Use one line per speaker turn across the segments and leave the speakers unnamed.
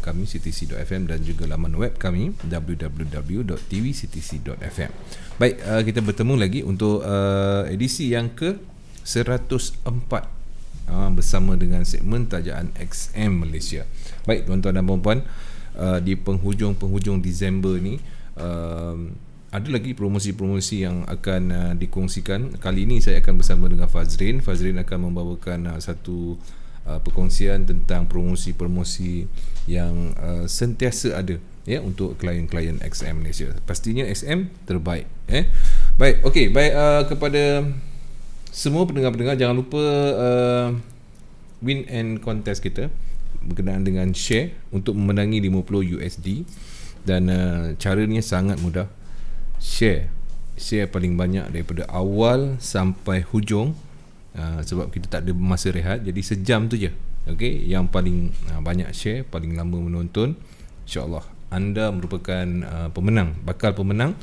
kami ctc.fm dan juga laman web kami www.tvctc.fm. Baik, kita bertemu lagi untuk edisi yang ke 104 bersama dengan segmen tajaan XM Malaysia. Baik tuan-tuan dan puan-puan, di penghujung Disember ni ada lagi promosi-promosi yang akan dikongsikan. Kali ini saya akan bersama dengan Fazrin. Fazrin akan membawakan satu perkongsian tentang promosi-promosi yang sentiasa ada ya untuk klien-klien XM Malaysia. Pastinya XM terbaik. Baik, okey, baik, kepada semua pendengar-pendengar, jangan lupa win and contest kita berkenaan dengan share untuk memenangi 50 USD. Dan caranya sangat mudah. Share paling banyak daripada awal sampai hujung, sebab kita tak ada masa rehat, jadi sejam tu je. Okey, yang paling banyak share, paling lama menonton, insya-Allah anda merupakan bakal pemenang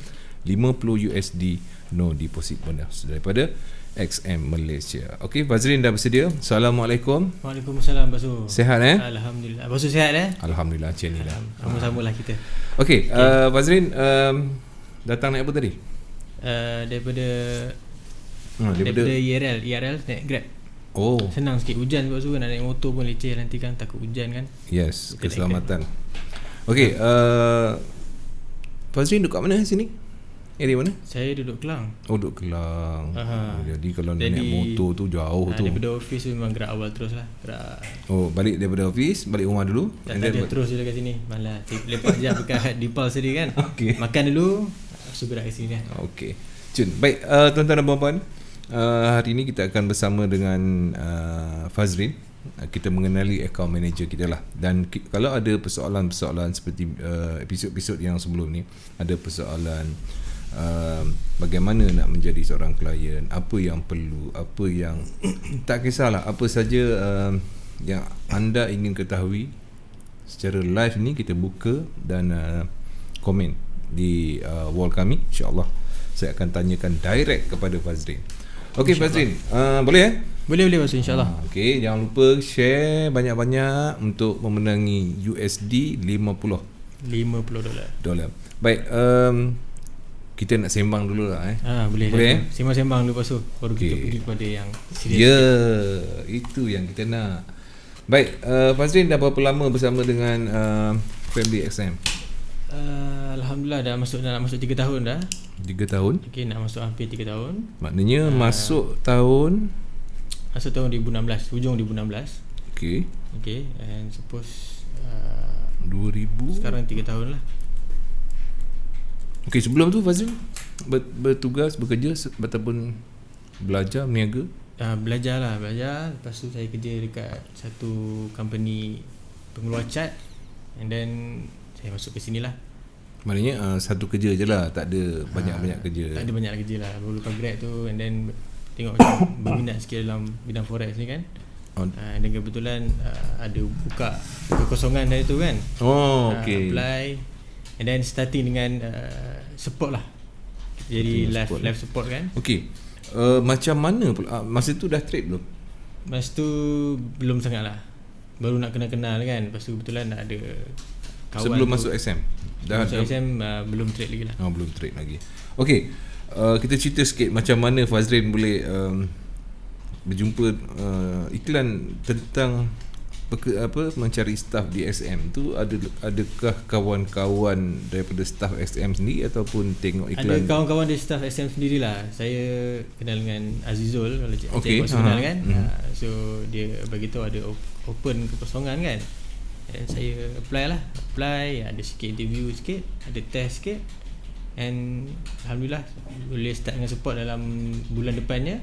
50 USD no deposit bonus daripada XM Malaysia. Okey, Fazrin dah bersedia. Assalamualaikum.
Waalaikumsalam Basu.
Sihat
Alhamdulillah. Basu sihat
Alhamdulillah, macam ni lah.
Sama-samalah kita.
Okey, Fazrin datang naik apa tadi?
Daripada ERL naik Grab. Oh. Senang sikit, hujan kot tu, nak naik motor pun leceh nanti kan, takut hujan kan.
Yes, keselamatan. Okey, Fazrin duduk kat mana sini? Area mana?
Saya duduk Kelang.
Oh, duduk Kelang. Jadi kalau naik motor tu jauh tu.
Daripada office tu memang gerak awal terus lah.
Oh, balik daripada office, balik rumah dulu.
Tak ada terus je kat sini. Malah lepas je dekat Dipal sendiri kan.
Okay.
Makan dulu, lepas gerak kat sini kan.
Okey. Baik, tuan-tuan dan puan-puan, hari ini kita akan bersama dengan Fazrin. Kita mengenali account manager kita lah. Dan kalau ada persoalan-persoalan seperti episod-episod yang sebelum ni, ada persoalan bagaimana nak menjadi seorang klien, apa yang perlu, apa yang tak kisahlah, apa saja yang anda ingin ketahui secara live ni, kita buka dan komen di wall kami. InsyaAllah saya akan tanyakan direct kepada Fazrin. Okey Fazrin, boleh
Boleh Basu, insyaAllah.
Okey, jangan lupa share banyak-banyak untuk memenangi USD $50. Baik, kita nak sembang dulu lah
Boleh sembang dulu Basu, baru kita pergi kepada yang serius.
Ya, itu yang kita nak. Baik, Fazrin dah berapa lama bersama dengan Family XM?
Alhamdulillah nak masuk 3 tahun dah.
3 tahun?
Okey, nak masuk hampir 3 tahun.
Maknanya masuk tahun
2016, hujung 2016.
Okey,
and suppose
2000
sekarang 3 tahun lah.
Okey, sebelum tu Fazil bertugas, bekerja ataupun belajar, berniaga?
Belajar. Lepas tu saya kerja dekat satu company pengeluar cat, and then saya masuk ke sini lah.
Maknanya satu kerja je lah, tak ada banyak-banyak kerja.
Tak ada banyak kerja lah. Baru lepas grad tu, and then tengok macam berminat sikit dalam bidang forex ni kan. Dan kebetulan ada buka kekosongan dari tu kan.
Okay.
Apply, and then starting dengan support lah. Jadi live support kan.
Okay, macam mana masa tu dah trade belum?
Masa tu belum sangat lah, baru nak kenal-kenal kan. Lepas tu kebetulan ada kawan
sebelum
tu,
masuk XM?
Masuk XM belum trade lagi lah.
Belum trade lagi. Okay, kita cerita sikit macam mana Fazrin boleh berjumpa iklan tentang mencari staff di XM tu. Adakah kawan-kawan daripada staff XM sendiri ataupun tengok iklan?
Ada kawan-kawan dari staff XM sendirilah. Saya kenal dengan Azizul, kalau cik kenal kan. So dia bagi tahu ada open kekosongan kan. Dan saya apply, ada sikit interview sikit, ada test sikit, and alhamdulillah boleh start dengan support dalam bulan depannya,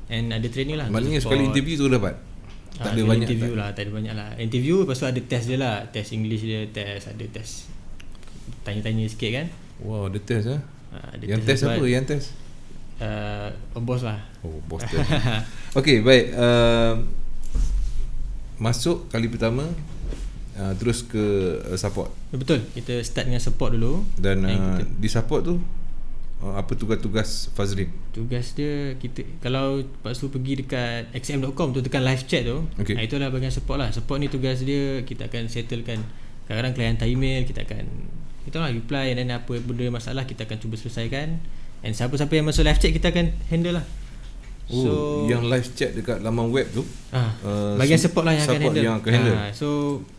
and ada training lah.
Maknanya sekali interview tu dapat? Tak ada banyak
interview lah, tak ada banyak lah interview. Lepas tu ada test dia lah, test English dia, ada test tanya-tanya sikit kan.
Wow, ada test yang
test
apa? Yang test?
Bos lah.
Bos test. Okay, baik. Masuk kali pertama, terus ke support.
Betul, kita start dengan support dulu.
Dan di support tu apa tugas-tugas Fazrin?
Tugas dia, kita kalau lepas tu pergi dekat xm.com tu, tekan live chat tu, itulah bahagian support lah. Support ni tugas dia, kita akan settlekan Kadang-kadang klien hantar email, kita akan reply, dan apa benda masalah kita akan cuba selesaikan. And siapa-siapa yang masuk live chat kita akan handle lah.
So yang live chat dekat laman web tu
bagian support lah yang
support
akan handle,
handle.
So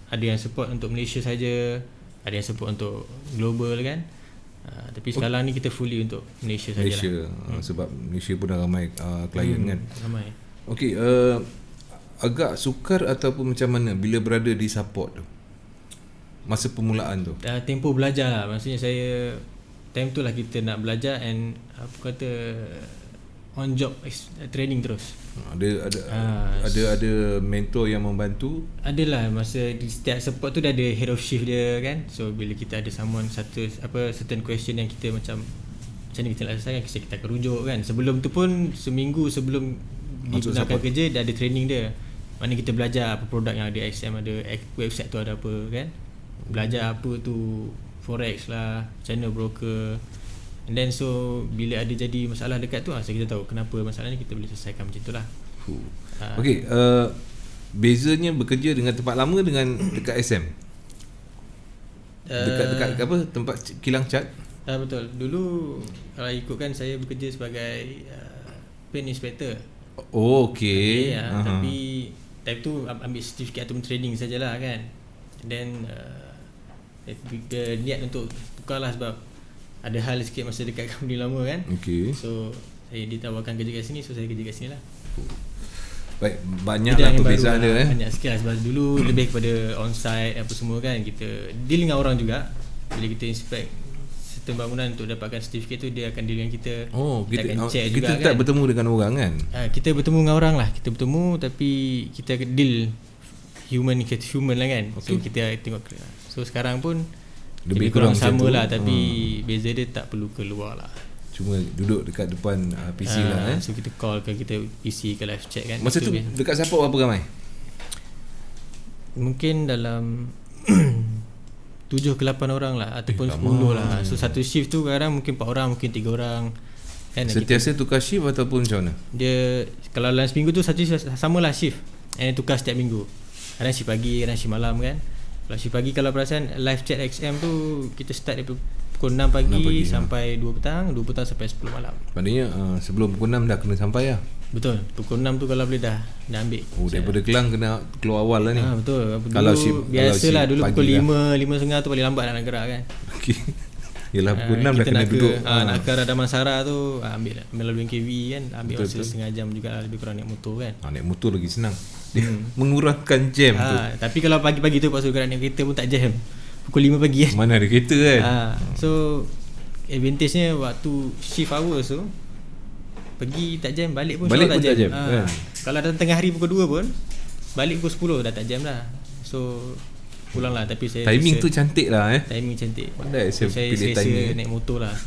ada yang support untuk Malaysia saja, ada yang support untuk global kan. Tapi sekarang ni kita fully untuk Malaysia sajalah.
Sebab Malaysia pun dah ramai klien kan.
Ramai.
Okey, agak sukar ataupun macam mana bila berada di support tu? Masa permulaan tu.
Tempoh belajar lah. Maksudnya saya time tu lah kita nak belajar, and apa kata on job training terus. Ada mentor yang membantu. Adalah, masa di setiap support tu dah ada head of shift dia kan. So bila kita ada someone certain question yang kita macam mana kita nak selesaikan, kita akan rujuk kan. Sebelum tu pun seminggu sebelum dibenarkan kerja dah ada training dia. Mana kita belajar apa produk yang ada XM, ada website tu ada apa kan. Belajar apa tu forex lah, channel broker. And then so bila ada jadi masalah dekat tu kita tahu kenapa masalah ni, kita boleh selesaikan macam tu lah.
Okey, bezanya bekerja dengan tempat lama dengan dekat SM. Dekat apa, tempat kilang cat?
Betul. Dulu kalau ikutkan saya bekerja sebagai paint inspector.
Okey.
Tapi time tu ambil certificate ataupun training sajalah kan. Then niat untuk tukar lah sebab ada hal sikit masa dekat company lama kan.
Okay.
So saya ditawarkan kerja kat sini, so saya kerja kat sini lah.
Baik, banyaklah perbezaan dia
Banyak sikit lah sebab dulu lebih kepada on-site apa semua kan. Kita deal dengan orang juga. Bila kita inspect certain bangunan untuk dapatkan certificate tu, dia akan deal dengan kita.
Kita
akan check
kita
juga
tak
kan.
bertemu dengan orang kan.
Kita bertemu dengan orang lah. Kita bertemu tapi kita deal human lah kan. So kita tengok. So sekarang pun lebih kurang sama lah, tapi beza dia tak perlu keluar lah.
Cuma duduk dekat depan PC lah
So kita call ke kita PC ke live chat kan.
Masa tu dekat support berapa ramai?
Mungkin dalam 7 ke 8 orang lah, ataupun 10 lah. So satu shift tu kadang mungkin 4 orang, mungkin 3 orang kan.
Sentiasa tukar shift ataupun macam mana?
Dia kalau dalam seminggu tu satu shift samalah shift, and tukar setiap minggu. Kadang shift pagi, kadang shift malam kan. Kalau shift pagi, kalau perasan live chat XM tu kita start daripada pukul 6 pagi sampai 2 petang, 2 petang sampai 10 malam.
Maknanya sebelum pukul 6 dah kena sampai lah.
Betul. Pukul 6 tu kalau boleh dah ambil.
Daripada Kelang kena keluar awal lah ni.
Betul.
Kalau shift
biasalah dulu pukul 5.30 tu paling lambat nak gerak kan.
Okey. Yalah pukul 6 dah kena duduk.
Nak ke Damansara tu ambil lalu KV kan, ambil masa setengah jam juga lebih kurang naik motor kan.
Naik motor lagi senang. Dia mengurangkan jam tu.
Tapi kalau pagi-pagi tu pasal gerak naik kereta pun tak jam. Pukul 5 pagi kan.
Mana ada kereta kan.
So advantage-nya waktu shift hours tu pergi tak jam, balik pun tak jam. Kalau datang tengah hari pukul 2 pun balik pukul 10 dah tak jam dah. So pulang lah. Tapi saya
timing tu cantik lah
Timing cantik.
Pandai saya pilih
timing naik motor lah.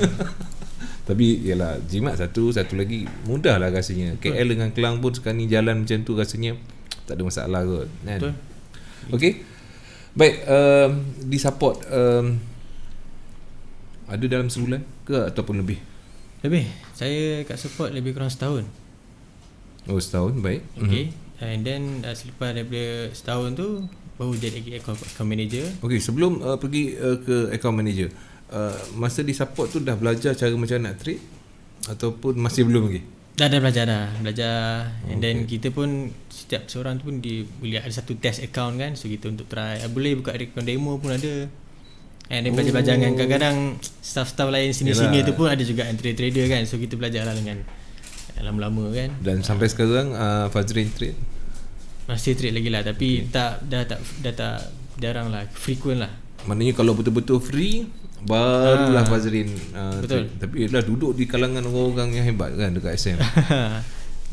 Tapi yalah, jimat satu lagi mudah lah rasanya. KL dengan Kelang pun sekarang ni jalan macam tu rasanya tak ada masalah kot kan.
Betul.
Okey. Baik, di support ada dalam sebulan ke ataupun lebih?
Lebih. Saya kat support lebih kurang setahun.
Oh, setahun, baik.
Okay. And then selepas daripada setahun tu baru jadi account manager.
Okey, sebelum pergi ke account manager, masa di support tu dah belajar cara macam nak trade ataupun masih belum lagi?
Dah belajar. And then kita pun setiap seorang tu pun boleh ada satu test account kan. So kita untuk try, boleh buka account demo pun ada. And then belajar dengan kadang-kadang staff-staff lain sini-sini tu pun ada juga yang trader kan. So kita belajar lah dengan lama-lama kan.
Dan sampai sekarang Fazrin trade?
Masih trade lagi lah, tapi dah tak jarang lah, frequent lah.
Maknanya kalau betul-betul free barulah Fazrin
betul.
Trade. Tapi ialah duduk di kalangan orang-orang yang hebat kan dekat SM.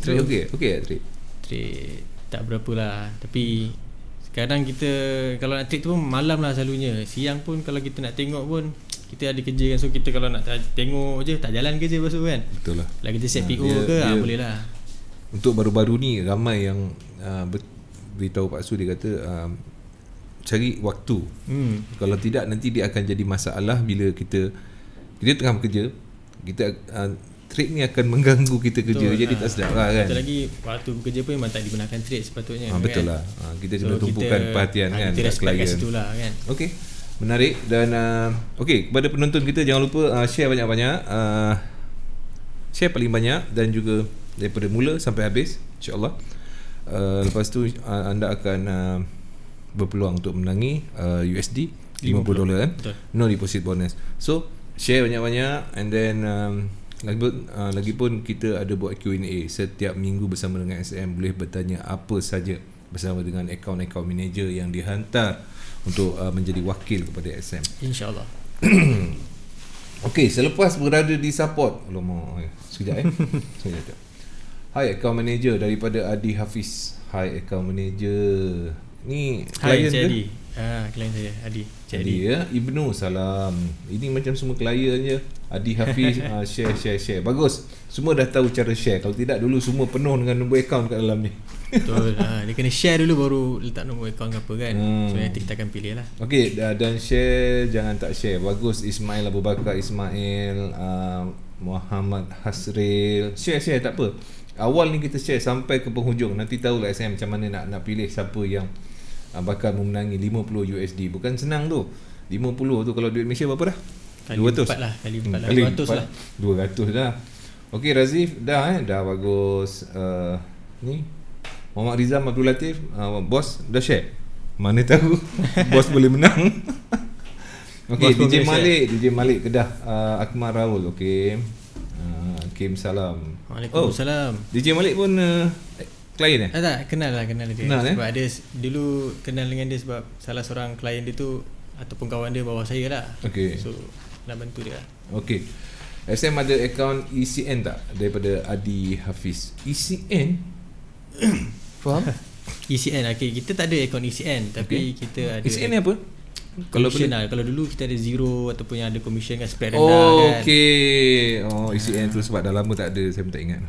Trade okey
Trade tak berapa lah. Tapi kadang kita kalau nak trade tu pun malam lah selalunya. Siang pun kalau kita nak tengok pun kita ada kerja kan. So kita kalau nak tengok je tak jalan kerja lepas tu kan. Betul lah. Kalau kita set PO boleh lah.
Untuk baru-baru ni ramai yang beritahu Pak Su, dia kata cari waktu. Kalau tidak nanti dia akan jadi masalah bila kita tengah bekerja, kita trade ni akan mengganggu kita kerja. Jadi tak sedap lah kan.
Betul lagi waktu bekerja pun memang tak digunakan trade sepatutnya.
Betul
kan?
lah. Kita kena tumpukan perhatian kan
kita
kat klien.
Kat situ lah kan.
Okey. Menarik. Dan kepada penonton kita jangan lupa share banyak-banyak. Share paling banyak dan juga daripada mula sampai habis, insya-Allah. Lepas tu anda akan berpeluang untuk menangi USD $50 kan.
Betul.
No deposit bonus. So share banyak-banyak, and then lagipun kita ada buat Q&A setiap minggu bersama dengan SM. Boleh bertanya apa saja bersama dengan akaun-akaun manager yang dihantar untuk menjadi wakil kepada SM,
InsyaAllah.
Okey, selepas berada di support, sekejap sekejap. Hai account manager daripada Adi Hafiz. Hai account manager. Ni klien ke?
Adi. Klien saya Adi.
Adi ya. Ibnu salam. Ini macam semua klien je. Adi Hafiz share. Bagus. Semua dah tahu cara share. Kalau tidak dulu semua penuh dengan nombor akaun kat dalam ni.
Betul. Dia kena share dulu baru letak nombor akaun ke apa kan. So nanti kita akan pilih lah.
Okey, dan share jangan tak share. Bagus. Ismail Abu Bakar Ismail, Muhammad Hasril. Share tak apa. Awal ni kita share sampai ke penghujung. Nanti tahulah SM macam mana nak pilih siapa yang bakal memenangi $50 USD. Bukan senang tu. 50 tu kalau duit Malaysia berapa dah?
Kali 200 lah. Kali 4 lah. 200 lah.
200 dah. Okey Razif dah dah bagus. Ni Muhammad Rizam Abdul Latif, bos dah share. Mana tahu bos boleh menang. Okey, DJ Malik Kedah, Akmal Raul. Okey. Kim salam.
Waalaikumsalam.
DJ Malik pun klien
tak, kenal dia.
Kenal,
sebab dia dulu kenal dengan dia sebab salah seorang klien dia tu ataupun kawan dia bawah saya lah.
Okay.
So nak bantu dia lah.
Okay. SM ada akaun ECN tak daripada Adi Hafiz? ECN? Faham?
ECN, okay. Kita tak ada akaun ECN, tapi kita ada.
ECN ni apa?
Commission lah. Kalau dulu kita ada zero ataupun yang ada commission kan, spread rendah kan.
Okay. ECN tu sebab dah lama tak ada, saya pun tak ingat.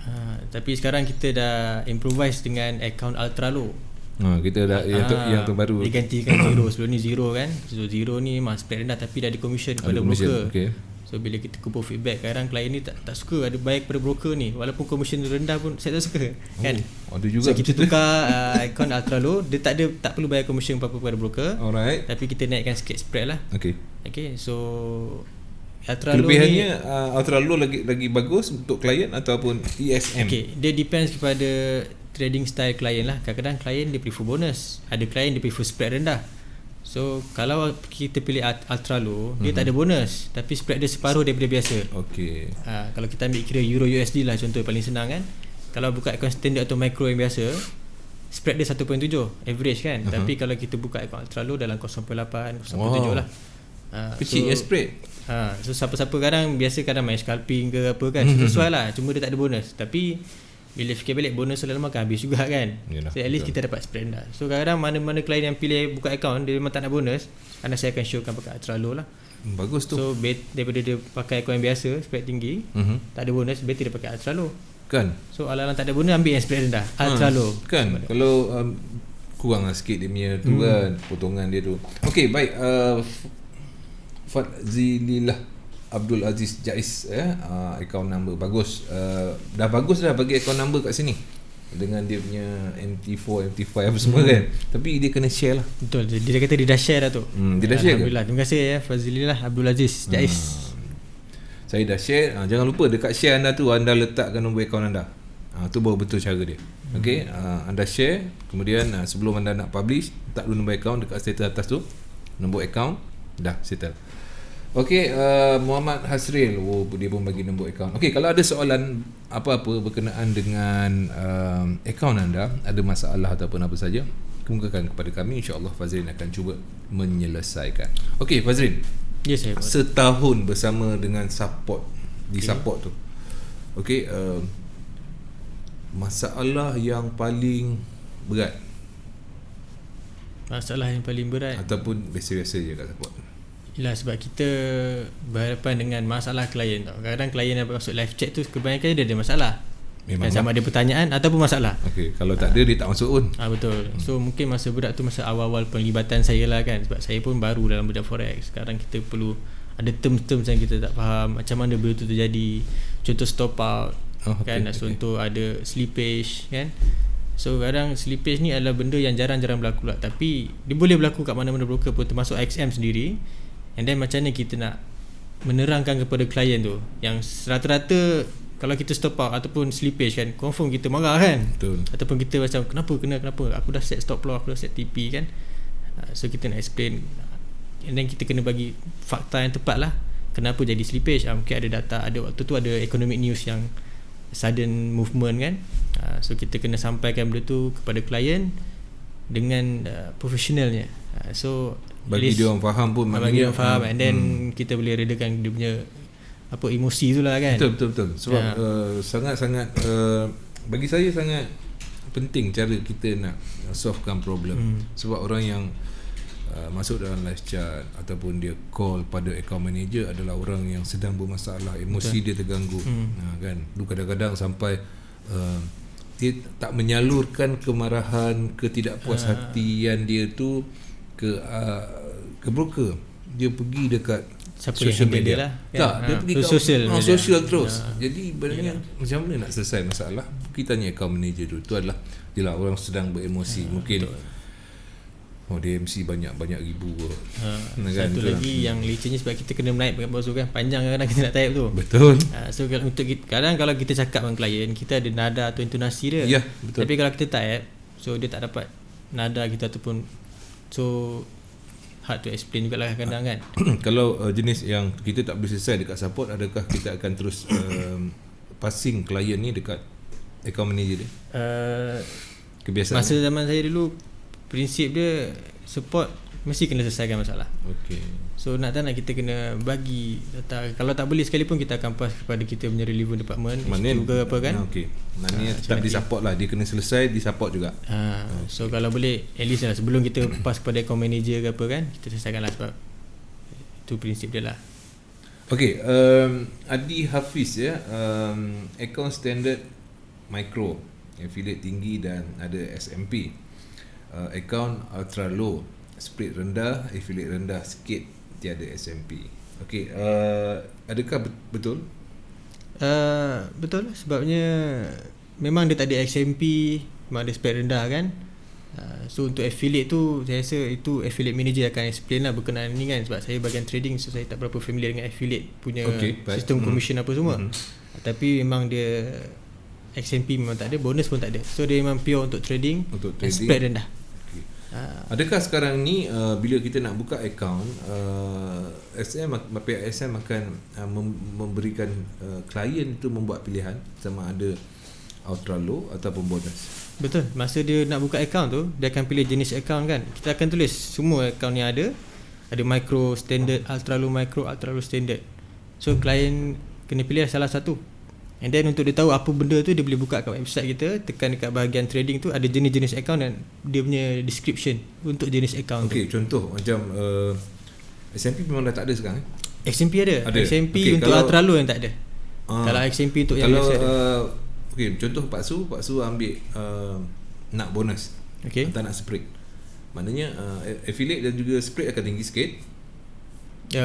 Tapi sekarang kita dah improvise dengan account Ultra Low.
Kita dah yang terbaru
digantikan zero. Sebelum ni zero kan. So zero ni memang spread rendah tapi dah ada commission kepada broker.
Okay.
So bila kita kumpul feedback, kadang klien ni tak suka ada bayar kepada broker ni, walaupun commission rendah pun saya tak suka kan.
Ada juga.
So kita tukar account Ultra Low, dia tak perlu bayar commission apa-apa kepada broker.
Alright.
Tapi kita naikkan sikit spread lah. Okay, so Ultra Low
kelebihannya ni, Ultra Low lagi bagus untuk klien ataupun ESM?
Okay, dia depends kepada trading style klien lah. Kadang-kadang klien dia prefer bonus, ada klien dia prefer spread rendah. So kalau kita pilih Ultra Low, dia tak ada bonus tapi spread dia separuh daripada biasa. Okay. Kalau kita ambil kira Euro USD lah contoh paling senang kan. Kalau buka akaun standard atau micro yang biasa, spread dia 1.7 average kan. Tapi kalau kita buka akaun Ultra Low dalam 0.8, 0.7 lah.
Kecil spread.
So siapa-siapa kadang main scalping ke apa kan, sesuai lah, cuma dia tak ada bonus. Tapi bila fikir balik, bonus lama akan habis juga kan. Yalah, so at least kita dapat spread rendah. So kadang-kadang mana-mana klien yang pilih buka account, dia memang tak nak bonus, karena saya akan showkan pakai Ultra Low lah.
Bagus tu.
So daripada dia pakai account yang biasa spread tinggi, tak ada bonus, better dia pakai Ultra Low
kan. So
alang-alang tak ada bonus, ambil yang spread rendah, Ultra Low
kan. Kalau kurang lah sikit dia punya tu kan, potongan dia tu. Okay, baik. Fadzilillah Abdul Aziz Jais, account number bagus. Dah bagus dah bagi account number kat sini dengan dia punya MT4 apa semua kan. Tapi dia kena share lah.
Betul, dia kata dia dah share dah tu.
Dia dah share ke?
Alhamdulillah, terima kasih ya Fadzilillah Abdul Aziz Jais.
Saya dah share. Jangan lupa dekat share anda tu anda letakkan nombor account anda. Tu baru betul cara dia. Okay, anda share, kemudian sebelum anda nak publish, letak dulu nombor account dekat status atas tu, nombor account, dah settle. Okey, Muhammad Hasril, dia pun bagi nombor akaun. Okey, kalau ada soalan apa-apa berkenaan dengan akaun anda, ada masalah ataupun apa saja, kemukakan kepada kami, insya-Allah Fazrin akan cuba menyelesaikan. Okey, Fazrin.
Yes, saya.
Setahun bersama dengan support di support tu. Okey, masalah yang paling berat.
Masalah yang paling berat
ataupun biasa-biasa je kat support.
Yalah, sebab kita berhadapan dengan masalah klien tau. Kadang-kadang klien yang masuk live chat tu kebanyakan dia ada masalah. Memang sama ada pertanyaan ataupun masalah.
Okey, kalau tak ada dia tak masuk pun.
Betul. So mungkin masa berat tu masa awal-awal penglibatan saya lah kan, sebab saya pun baru dalam bidang forex. Sekarang kita perlu ada term-term yang kita tak faham, macam mana benda tu terjadi. Contoh stop out, kan, contoh ada slippage, kan. So kadang slippage ni adalah benda yang jarang-jarang berlaku lah, tapi dia boleh berlaku kat mana-mana broker pun, termasuk XM sendiri. And then macam mana kita nak menerangkan kepada klien tu, yang rata-rata kalau kita stop out ataupun slippage kan, confirm kita marah kan.
Betul.
Ataupun kita macam kenapa aku dah set stop loss, aku dah set TP kan. So kita nak explain, and then kita kena bagi fakta yang tepat lah kenapa jadi slippage. Mungkin ada data, ada waktu tu ada economic news yang sudden movement kan. So kita kena sampaikan benda tu kepada klien dengan profesionalnya. So
bagi dia orang faham pun,
bagi dia orang faham, and then kita boleh redakan dia punya emosi tu lah kan.
Betul. Sebab sangat-sangat bagi saya sangat penting cara kita nak solvekan problem. Sebab orang yang masuk dalam live chat ataupun dia call pada account manager adalah orang yang sedang bermasalah, emosi dia terganggu. Kan, kadang-kadang sampai dia tak menyalurkan kemarahan, ketidakpuashatian dia tu ke broker. Dia pergi dekat social media lah, kan? Dia pergi ke sosial terus. Jadi sebenarnya macam mana nak selesai masalah, kita tanya account manager tu. Itu adalah jelah orang sedang beremosi. Mungkin dia MC banyak ribu
satu lagi yang lecehnya, sebab kita kena menaip bawah kan, panjang kadang-kadang kita nak type tu.
Betul.
So untuk kadang kalau kita cakap dengan klien, kita ada nada atau intonasi dia.
Betul.
Tapi kalau kita type, so dia tak dapat nada kita ataupun, so hard to explain jugalah kadang kan.
Kalau jenis yang kita tak boleh selesai dekat support, adakah kita akan terus passing klien ni dekat account manager dia? Kebiasaan
masa zaman saya dulu, prinsip dia support mesti kena selesaikan masalah.
Okay.
So nak tak nak kita kena bagi data. Kalau tak boleh sekalipun, kita akan pass kepada kita punya relevant department, juga apa kan.
Okay. Maknanya tetap di support lah, dia kena selesai di support juga.
So kalau boleh at least lah, sebelum kita pass kepada account manager ke apa kan, kita selesaikan lah, sebab itu prinsip dia lah.
Okay, Adi Hafiz ya, account standard micro, affiliate tinggi dan ada SMP. Account ultra low, split rendah, affiliate rendah sikit, tiada SMP. Okey, adakah betul?
Betul, sebabnya memang dia tak ada SMP, memang ada split rendah kan. So untuk affiliate tu, saya rasa itu affiliate manager akan explain lah berkenaan ni kan, sebab saya bahagian trading, so saya tak berapa familiar dengan affiliate punya sistem commission apa semua. Tapi memang dia SMP memang tak ada, bonus pun tak ada. So dia memang pure untuk trading, split rendah.
Adakah sekarang ni bila kita nak buka account, pihak SM akan memberikan klien itu membuat pilihan sama ada ultra low ataupun bonus?
Betul. Masa dia nak buka account tu, dia akan pilih jenis account kan. Kita akan tulis semua account yang ada micro, standard, ultra low micro, ultra low standard. So klien kena pilih salah satu. And then untuk dia tahu apa benda tu, dia boleh buka kat website kita, tekan dekat bahagian trading tu, ada jenis-jenis account dan dia punya description untuk jenis account tu.
Contoh macam SMP memang dah tak ada sekarang.
XMP ada. XMP untuk ultra low yang tak ada. Kalau XMP untuk yang biasa ada.
Contoh Pak Su ambil nak bonus, atau nak spread. Maknanya affiliate dan juga spread akan tinggi sikit.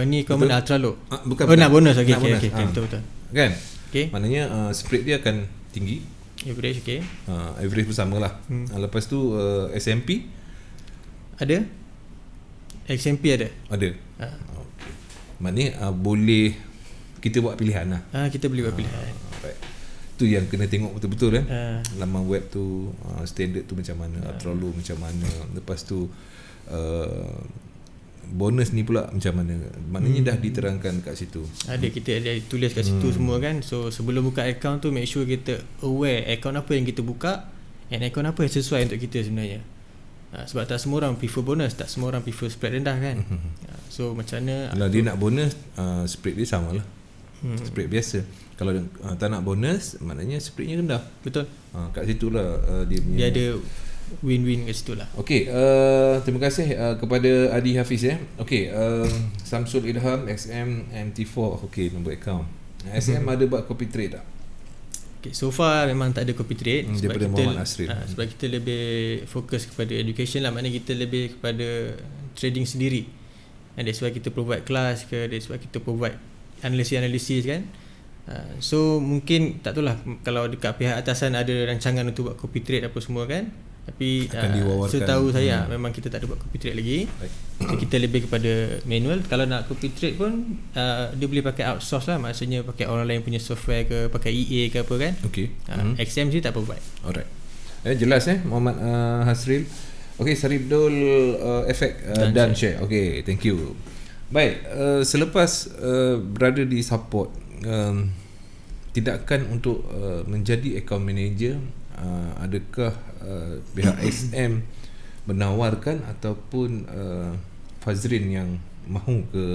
Ni common ultra low.
Bukan.
Nak bonus. Okay, betul.
Kan? Maknanya spread dia akan tinggi,
average
average bersama lah. Lepas tu SMP
ada, XMP ada.
Maknanya boleh kita buat pilihan lah.
Kita boleh buat pilihan.
Right. Tu yang kena tengok betul-betul kan. Laman web tu standard tu macam mana, ultra low macam mana, lepas tu bonus ni pula macam mana. Maknanya dah diterangkan kat situ.
Kita ada tulis kat situ semua kan. So sebelum buka account tu, make sure kita aware account apa yang kita buka and account apa yang sesuai untuk kita sebenarnya. Sebab tak semua orang prefer bonus, tak semua orang prefer spread rendah kan. So macam mana
kalau dia nak bonus, spread dia sama lah, spread biasa. Kalau tak nak bonus, maknanya spreadnya rendah. Betul. Kat situ lah
dia ada win-win kat situ lah.
Okey, terima kasih kepada Adi Hafiz ya. Okey, Samsul Ilham XM MT4. Okey, nombor account. SM ada buat copy trade tak?
Okay, so far memang tak ada copy trade.
Daripada Muhammad Asril.
Sebab kita lebih fokus kepada education lah. Maknanya kita lebih kepada trading sendiri. and that's why kita provide kelas ke, that's why kita provide analisis kan. So mungkin tak tahulah kalau dekat pihak atasan ada rancangan untuk buat copy trade apa semua kan, tapi setahu saya memang kita tak ada buat copy trade lagi. So kita lebih kepada manual. Kalau nak copy trade pun dia boleh pakai outsource lah, maksudnya pakai orang lain punya software ke, pakai EA ke apa kan. XM sih tak provide.
Alright, jelas Muhammad Hasril. Okay, Saripdul Efek dan share. Okay, thank you. Baik, selepas berada di support, tindakan untuk menjadi account manager, adakah pihak XM menawarkan ataupun Fazrin yang mahu ke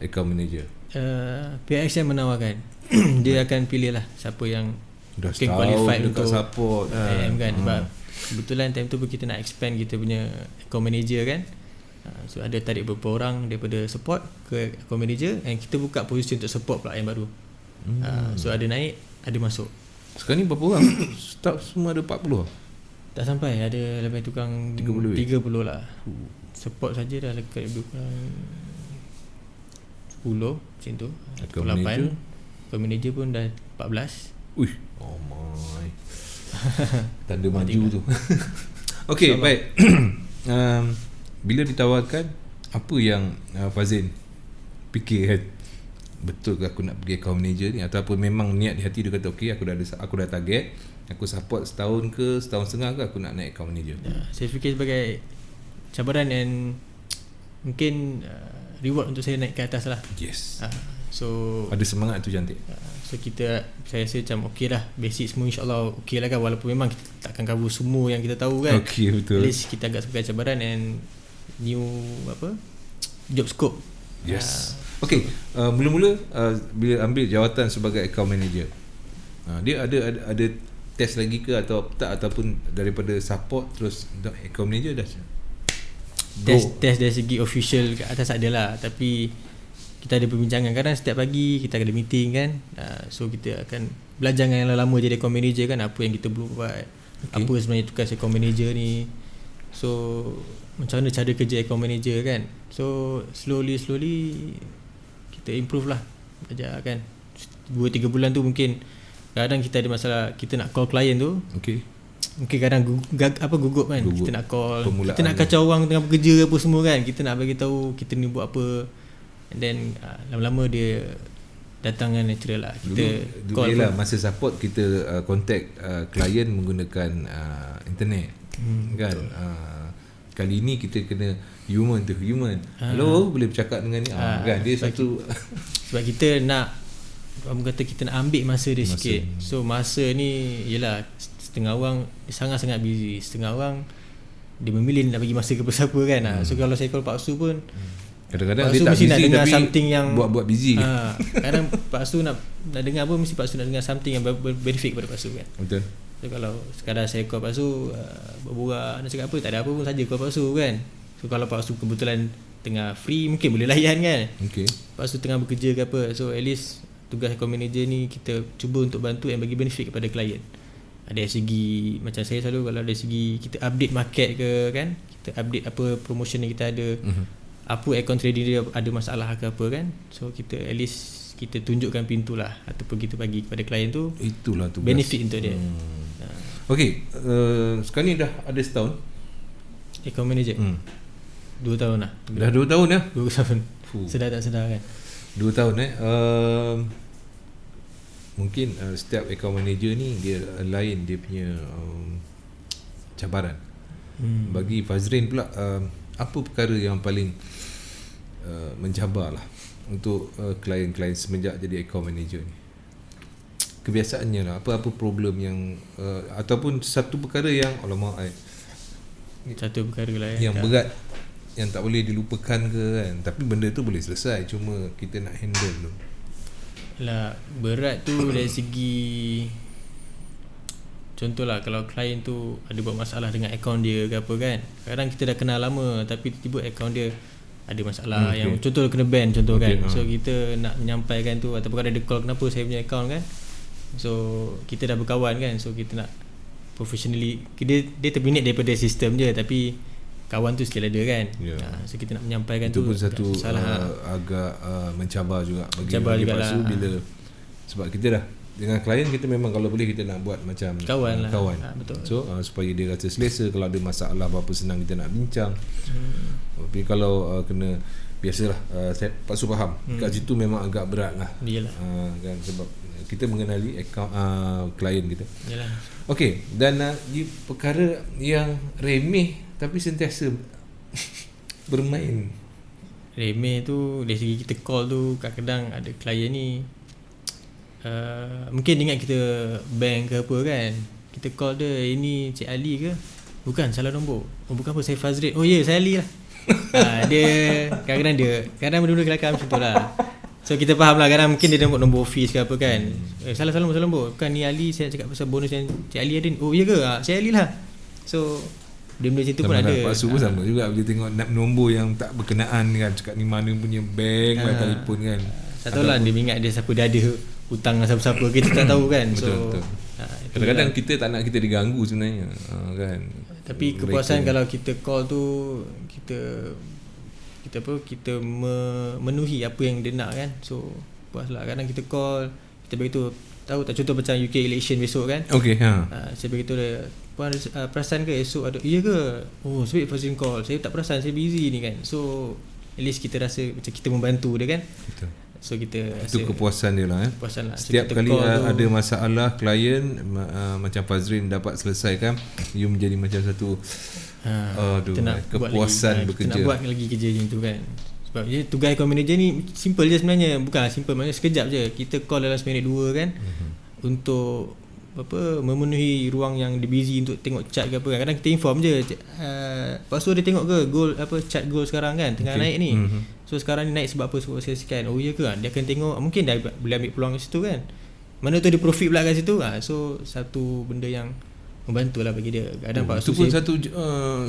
account manager?
Pihak XM menawarkan. Dia akan pilih lah siapa yang
dah
qualified untuk
support
AM kan. Sebab kebetulan time tu pun kita nak expand kita punya account manager kan. So ada tarik beberapa orang daripada support ke account manager, and kita buka posisi untuk support pula yang baru. So ada naik, ada masuk.
Sekarang ni berapa orang? Staff semua ada 40?
Tak sampai, ada lebih tukang 30 lah. Support saja dah dekat lebih kurang 10 macam tu.
Account manager?
Account manager pun dah 14.
Uish, oh my. Tanda maju tu. Okay, baik. Bila ditawarkan, apa yang Fazin fikir kan? Betul ke aku nak pergi account manager ni, ataupun memang niat di hati dia kata okey, aku dah target, aku support setahun ke setahun setengah ke aku nak naik account manager.
Saya fikir sebagai cabaran and mungkin reward untuk saya naik ke atas lah.
Yes.
So
ada semangat tu cantik.
So saya rasa macam okey lah, basic semua insyaAllah okey lah kan, walaupun memang kita takkan cover semua yang kita tahu kan.
Okey, betul.
At least kita agak sebagai cabaran and new job scope.
Yes. Okay, mula-mula bila ambil jawatan sebagai account manager, dia ada test lagi ke atau tak, ataupun daripada support terus account manager dah
test dari segi official ke atas ada lah, tapi kita ada perbincangan kadang setiap pagi kita ada meeting kan. So kita akan belajar dengan yang lama jadi account manager kan, apa yang kita perlu buat, apa sebenarnya tugas account manager ni. So macam mana cara kerja account manager kan. So slowly kita improve lah, belajar kan. 2-3 bulan tu mungkin kadang kita ada masalah, kita nak call klien tu mungkin kadang gugup kan. Kita nak call, kita nak kacau orang tengah bekerja apa semua kan, kita nak bagi tahu kita ni buat apa, and then lama-lama dia datang dengan natural lah. Kita
dulu call lah, masa support kita contact klien menggunakan internet kan. Kali ni kita kena human. Hello, boleh bercakap dengan ni kan, dia satu
sebab kita nak, orang kata kita nak ambil masa dia sikit. So masa ni yelah, setengah orang sangat-sangat busy, setengah orang dia memilih nak bagi masa kepada siapa kan. So kalau saya call Pak Su pun
kadang-kadang
Pak Su
dia tak busy
nak dengar
tapi
something yang
buat busy.
Kadang Pak Su nak dengar apa, mesti Pak Su nak dengar something yang benefit kepada Pak Su kan. Betul. So kalau sekadar saya call Pak Su berbual nak cakap apa, tak ada apa pun saja call Pak Su kan. So kalau Pak Su kebetulan tengah free, mungkin boleh layan kan. Pak Su tengah bekerja ke apa, so at least tugas account manager ni kita cuba untuk bantu dan bagi benefit kepada klien. Ada segi macam saya selalu, kalau ada segi kita update market ke kan, kita update apa promotion yang kita ada, apa account trading dia ada masalah ke apa kan. So kita at least kita tunjukkan pintu lah, ataupun kita bagi kepada klien tu,
itulah tugas,
benefit untuk dia.
Okay, sekarang ni dah ada setahun
account manager. 2 tahun lah.
Dah 2 tahun ya?
2 tahun. Sedar tak sedar kan?
2 tahun mungkin setiap account manager ni dia lain dia punya cabaran. Bagi Fazrin pula, apa perkara yang paling mencabar lah untuk klien-klien semenjak jadi account manager ni? Kebiasaannya lah, apa problem yang ataupun satu perkara yang
satu perkara lah
yang berat, yang tak boleh dilupakan ke kan, tapi benda tu boleh selesai, cuma kita nak handle tu
lah. Berat tu dari segi, contohlah kalau klien tu ada buat masalah dengan akaun dia ke apa kan, kadang kita dah kenal lama tapi tiba-tiba akaun dia ada masalah, yang contoh kena ban contoh kan. So kita nak menyampaikan tu, ataupun ada call kenapa saya punya akaun kan, so kita dah berkawan kan, so kita nak professionally, dia terminate daripada sistem je, tapi kawan tu still ada kan. So kita nak menyampaikan
itu
tu
pun satu agak mencabar juga bagi palsu bila sebab kita dah dengan klien kita memang kalau boleh kita nak buat macam kawan.
Betul.
So supaya dia rasa selesa, kalau ada masalah apa-apa senang kita nak bincang. Tapi kalau kena biasalah saya palsu faham kat situ memang agak berat lah. Kan sebab kita mengenali akaun klien kita. Okey, dan di perkara yang remeh tapi sentiasa bermain.
Remeh tu dari segi kita call tu kadang-kadang ada klien ni mungkin ingat kita bank ke apa kan, kita call dia, ini Cik Ali ke? Bukan, salah nombor. Bukan apa, saya Fazrin. Oh ya, saya Ali lah. Dia kadang benda-benda kelakar macam tu lah. So kita faham lah, kadang mungkin dia nombor office ke apa kan. Salah nombor. Bukan, ni Ali, saya cakap pasal bonus yang Cik Ali ada. Oh iya ke? Saya Ali lah. So benda macam tu pun ada.
Palsu pun sama juga bila tengok nombor yang tak berkenaan kan, cakap ni mana punya bank telefon kan.
Tak tahulah dia ingat dia siapa dia ada hutang dengan siapa-siapa, kita tak tahu kan.
Betul. Kadang-kadang kita tak nak kita diganggu sebenarnya kan.
Tapi kepuasan kalau kita call tu kita memenuhi apa yang dia nak kan. So puaslah. Kadang kita call, kita beritahu, tahu tak, contoh macam UK election besok kan. Saya beritahu dia, puan perasan ke esok ada? Iya ke? Oh, sebab Fazrin call, saya tak perasan, saya busy ni kan. So at least kita rasa macam kita membantu dia kan. Betul. So kita
itu kepuasan dia lah.
Kepuasan lah.
Setiap kali ada masalah klien macam Fazrin dapat selesaikan, you menjadi macam satu kepuasan bekerja.
Kita nak buat lagi kerja macam tu kan. Sebab tugas account manager ni simple je sebenarnya. Bukanlah simple, maknanya sekejap je. Kita call dalam seminit 2 kan, untuk memenuhi ruang yang dia busy untuk tengok chart ke apa kan. Kadang kita inform je, lepas tu dia tengok ke goal chart goal sekarang kan tengah naik ni. So sekarang ni naik sebab apa, sebab saya sekian. Oh iya ke? Dia akan tengok, mungkin dia boleh ambil peluang kat situ kan. Mana tu dia profit pula kat situ. So satu benda yang membantulah bagi dia. Kadang
itu pun satu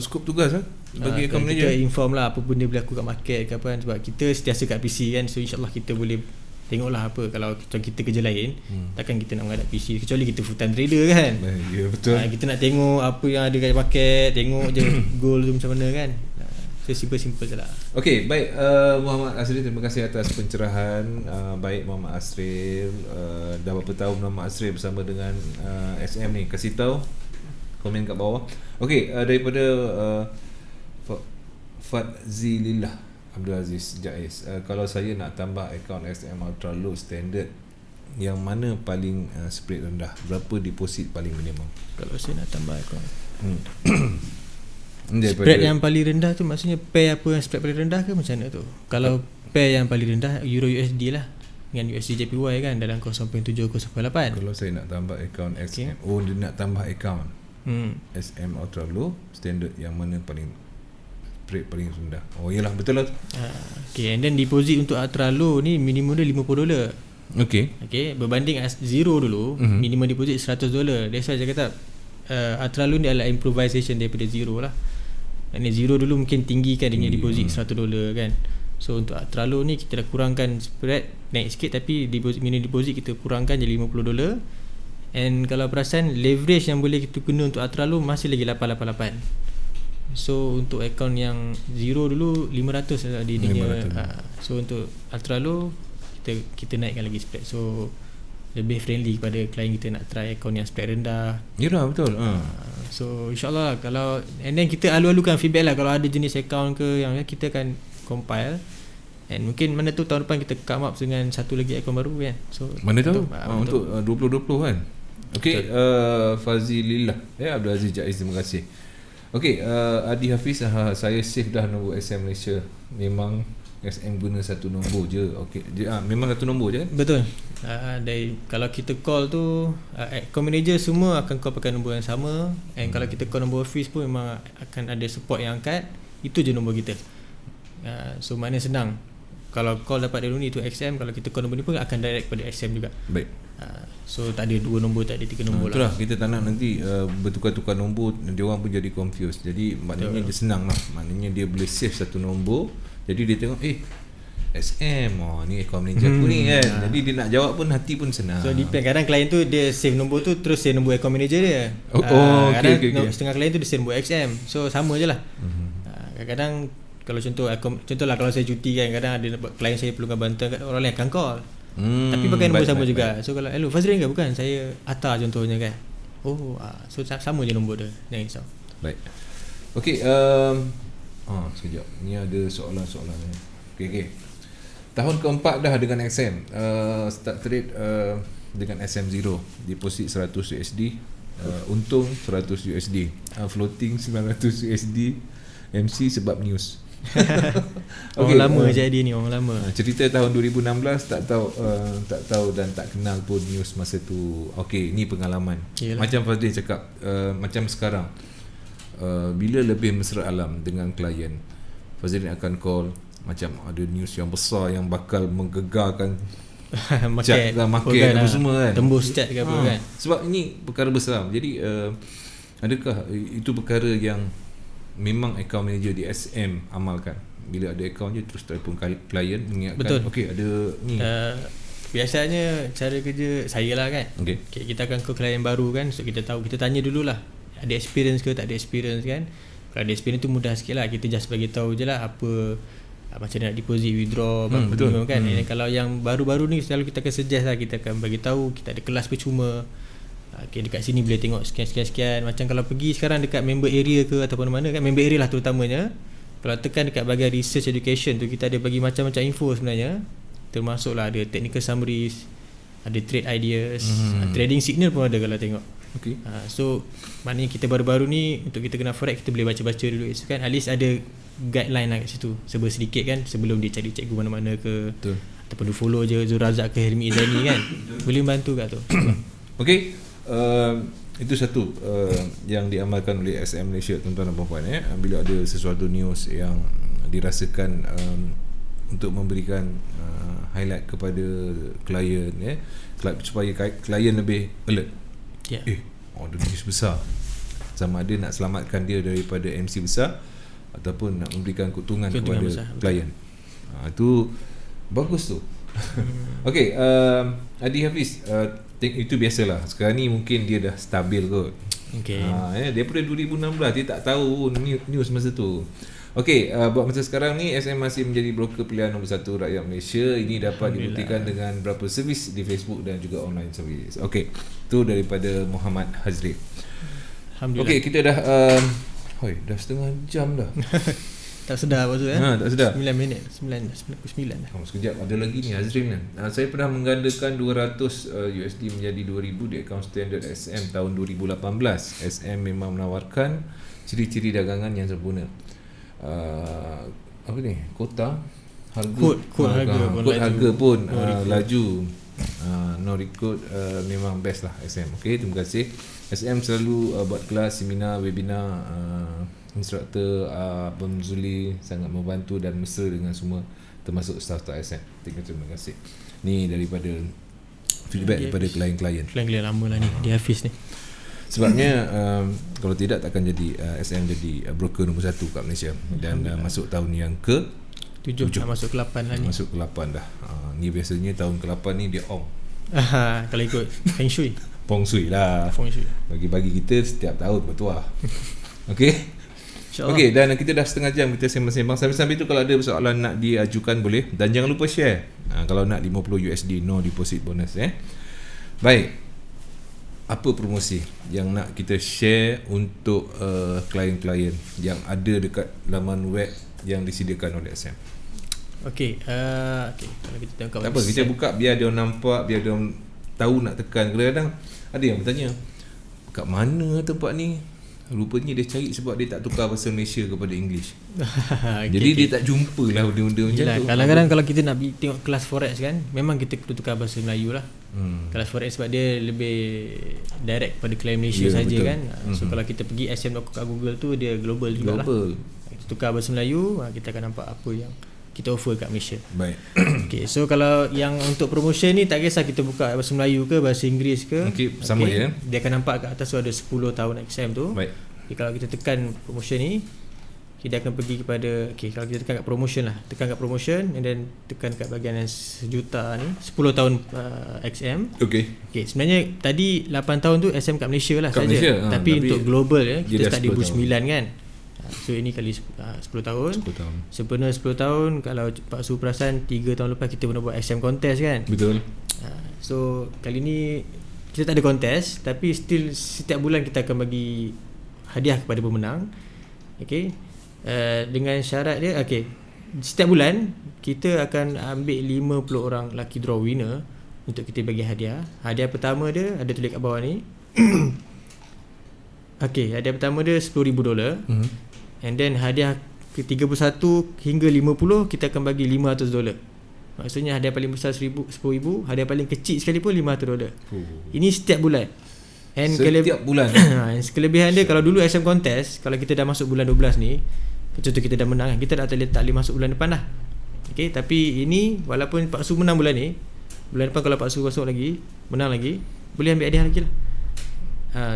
skop tugas bagi account manager.
Kita inform lah apa benda boleh aku kat market ke apa kan. Sebab kita sentiasa kat PC kan. So insyaAllah kita boleh tengoklah apa. Kalau kita kerja lain, takkan kita nak menghadap PC, kecuali kita full time trader kan.
Ya betul.
Kita nak tengok apa yang ada kat market, tengok je goal tu macam mana kan. So simple je lah.
Okey, baik, Muhammad Asril, terima kasih atas pencerahan. Baik Muhammad Asril, dah berapa tahun Muhammad Asril bersama dengan SM ni? Kasih tahu, komen kat bawah. Okey, daripada Fadzilillah Abdul Aziz Jaiz, kalau saya nak tambah akaun SM Ultra Low Standard, yang mana paling spread rendah? Berapa deposit paling minimum?
Kalau saya nak tambah akaun spread yang paling rendah tu maksudnya pair apa yang spread paling rendah ke macam mana tu? Kalau pair yang paling rendah Euro USD lah dengan USD JPY kan, dalam 0.7 0.8.
Kalau saya nak tambah akaun SM, dia nak tambah akaun SM Ultra Low Standard, yang mana paling spread paling rendah? Oh iyalah, betul lah.
Okay, and then deposit untuk Ultra Low ni minimum dia $50. Okay, berbanding zero dulu, minimum deposit $100. That's why saya kata Ultra Low ni adalah improvisation daripada zero lah. Ini zero dulu mungkin tinggi kan, dia deposit $100 kan. So untuk Ultra Low ni kita dah kurangkan spread, naik sikit, tapi minimum deposit kita kurangkan jadi $50. And kalau perasan, leverage yang boleh kita guna untuk Ultra Low masih lagi 888. So untuk akaun yang zero dulu 500 lah dia. So untuk Ultra Low kita naikkan lagi spread. So lebih friendly kepada klien kita nak try akaun yang spread rendah.
Yalah, betul.
So insyaAllah kalau, and then kita alu-alukan feedback lah. Kalau ada jenis akaun ke yang kita akan compile, and mungkin mana tu tahun depan kita come up dengan satu lagi akaun baru kan. So
mana tahu untuk 2020 kan. Okay, Fazilillah Abdul Aziz Jaiz, terima kasih. Okay, Adi Hafiz, saya save dah nombor SM Malaysia. Memang SM guna satu nombor je. Okay, memang satu nombor je kan?
Betul. Dari kalau kita call tu account manager semua akan call pakai nombor yang sama. And kalau kita call nombor office pun memang akan ada support yang angkat. Itu je nombor kita. So mana senang. Kalau call dapat dari ni itu XM, kalau kita call nombor ni pun akan direct pada XM juga.
Baik.
So tak ada 2 nombor, tak ada 3 nombor lah.
Itulah, kita tak nak nanti bertukar-tukar nombor, dia orang pun jadi confused. Jadi maknanya dia senang lah. Maknanya dia boleh save satu nombor. Jadi dia tengok SM, ni account manager aku ni kan. Jadi dia nak jawab pun hati pun senang.
So depend, kadang klien tu dia save nombor tu terus save nombor account manager dia.
Okay.
Setengah klien tu dia save nombor XM. So sama je lah. kadang kalau contohlah kalau saya cuti kan, kadang ada klien saya perlukan bantuan, orang lain akan call. Tapi pakai nombor sama juga. So kalau hello Fazrin ke? Bukan, saya Atta contohnya kan. So sama je nombor dia. Jangan risau.
Baik. Okey, sekejap. Ni ada soalan-soalan ni. Okey. Tahun keempat dah dengan XM. Start trade dengan SM0. Deposit 100 USD. Untung 100 USD. Floating 900 USD. MC sebab news.
Orang lama jadi ni, orang lama.
Cerita tahun 2016 tak tahu dan tak kenal pun news masa tu. Okey, ni pengalaman. Yelah. Macam Fazlin cakap, macam sekarang. Bila lebih mesra alam dengan klien, Fazlin akan call macam ada news yang besar yang bakal menggegarkan market apa semua kan,
tembus cat ke apa kan.
Sebab ini perkara besar. Jadi adakah itu perkara yang memang account manager di SM amalkan? Bila ada account je terus telefon klien mengingatkan, okey ada ni.
Biasanya cara kerja saya lah kan. Okay, kita akan ke klien baru kan, so kita tahu, kita tanya dululah ada experience ke tak ada experience kan. Kalau ada experience tu mudah sikit lah, kita just bagi tahu je lah apa macam nak deposit, withdraw, betul kan. Kalau yang baru-baru ni selalu kita akan suggest lah, kita akan bagi tahu kita ada kelas percuma. Dekat sini boleh tengok sekian. Macam kalau pergi sekarang dekat member area ke ataupun mana kan, member area lah terutamanya. Kalau tekan dekat bahagian research education tu, kita ada bagi macam-macam info sebenarnya. Termasuklah ada technical summaries, ada trade ideas, trading signal pun ada kalau tengok.
Okay.
So maknanya kita baru-baru ni untuk kita kena forex, kita boleh baca-baca dulu kan. At least ada guideline lah kat situ, sedikit kan, sebelum dia cari cikgu mana-mana ke. Betul. Ataupun dia follow je Zul Razak ke Helmi Izani kan. Boleh bantu kat tu.
Okay. Itu satu yang diamalkan oleh SM Malaysia, tuan-tuan dan puan-puan. Bila ada sesuatu news yang dirasakan untuk memberikan highlight kepada klien, supaya klien lebih alert. Ada news besar, sama ada nak selamatkan dia daripada MC besar ataupun nak memberikan keuntungan kepada besar, klien. Itu bagus tu. Okay, Adi Hafiz, itu biasalah. Sekarang ni mungkin dia dah stabil kot.
Okay.
Daripada 2016 dia tak tahu news masa tu. Okey, buat masa sekarang ni SM masih menjadi broker pilihan nombor 1 rakyat Malaysia. Ini dapat dibuktikan dengan berapa servis di Facebook dan juga online servis. Okey, itu daripada Muhammad Hazri.
Alhamdulillah.
Okey, kita dah dah setengah jam dah.
Tak sedar apa tu
tak sedar.
9 minit, 9 dah.
Sekejap, ada lagi ni Hazrin kan. Saya pernah menggandakan 200 USD menjadi 2000 di akaun standard SM tahun 2018. SM memang menawarkan ciri-ciri dagangan yang sempurna. Apa ni? Kota harga pun laju. No record memang best lah SM. Okey, terima kasih. SM selalu buat kelas, seminar, webinar. Instruktur Abang Zuli sangat membantu dan mesra dengan semua, termasuk staff-staff SM. Terima kasih. Ni daripada feedback daripada klien-klien.
Klien-klien lama lah ni, dia Hafiz ni.
Sebabnya kalau tidak takkan jadi SM jadi broker nombor 1 kat Malaysia. Dan masuk tahun yang ke 7.
Masuk ke 8 lah ni.
Masuk ke 8 dah. Ni biasanya tahun ke 8 ni dia
kalau ikut Feng Shui.
Feng Shui lah. Bagi-bagi kita setiap tahun bertuah. Okey. Okey, dan kita dah setengah jam kita sembang-sembang. Sambil-sambil tu kalau ada soalan nak diajukan boleh. Dan jangan lupa share. Kalau nak 50 USD no deposit bonus Baik. Apa promosi yang nak kita share untuk klien-klien yang ada dekat laman web yang disediakan oleh SM?
Okey, kalau kita tengok
tak apa, kita buka biar dia nampak, biar dia tahu nak tekan. Kadang-kadang ada yang bertanya, kat mana tempat ni? Rupanya dia cari sebab dia tak tukar bahasa Malaysia kepada English. Jadi dia tak jumpa lah benda-benda macam tu.
Kadang-kadang kalau kita nak tengok kelas forex kan, memang kita perlu tukar bahasa Melayu lah. Kelas forex sebab dia lebih direct pada klien Malaysia saja kan. So kalau kita pergi SM.com kat Google tu, dia global juga lah. Kita tukar bahasa Melayu, kita akan nampak apa yang kita offer kat Malaysia.
Baik.
Okay, so kalau yang untuk promotion ni tak kisah kita buka bahasa Melayu ke bahasa Inggeris ke,
sama je.
Dia akan nampak kat atas tu ada 10 tahun XM tu.
Baik.
Okay, kalau kita tekan promotion ni, kita akan pergi kepada kalau kita tekan kat promotion lah, tekan kat promotion and then tekan kat bahagian yang sejuta ni 10 tahun XM. Okay, sebenarnya tadi 8 tahun tu SM kat Malaysia lah saja. Tapi untuk global kita start 2009 kan. So ini kali 10 tahun.
10 tahun.
Sempurna 10 tahun. Kalau Pak Su perasan 3 tahun lepas kita pernah buat XM contest kan.
Betul.
So kali ni kita tak ada contest, tapi still setiap bulan kita akan bagi hadiah kepada pemenang. Okay. Dengan syarat dia, okay, setiap bulan kita akan ambil 50 orang lucky draw winner untuk kita bagi hadiah. Hadiah pertama dia ada tulis kat bawah ni. Okay, hadiah pertama dia $10,000. And then hadiah ke 31 hingga 50 kita akan bagi $500. Maksudnya hadiah paling besar $10,000, hadiah paling kecil sekali pun $500. Ini setiap bulan. And
setiap bulan.
Kelebihan dia, kalau dulu SM contest, kalau kita dah masuk bulan 12 ni, contoh kita dah menang, kita tak boleh masuk bulan depan dah. Okay, tapi ini walaupun Pak Su menang bulan ni, bulan depan kalau Pak Su masuk lagi, menang lagi, boleh ambil hadiah lagi lah.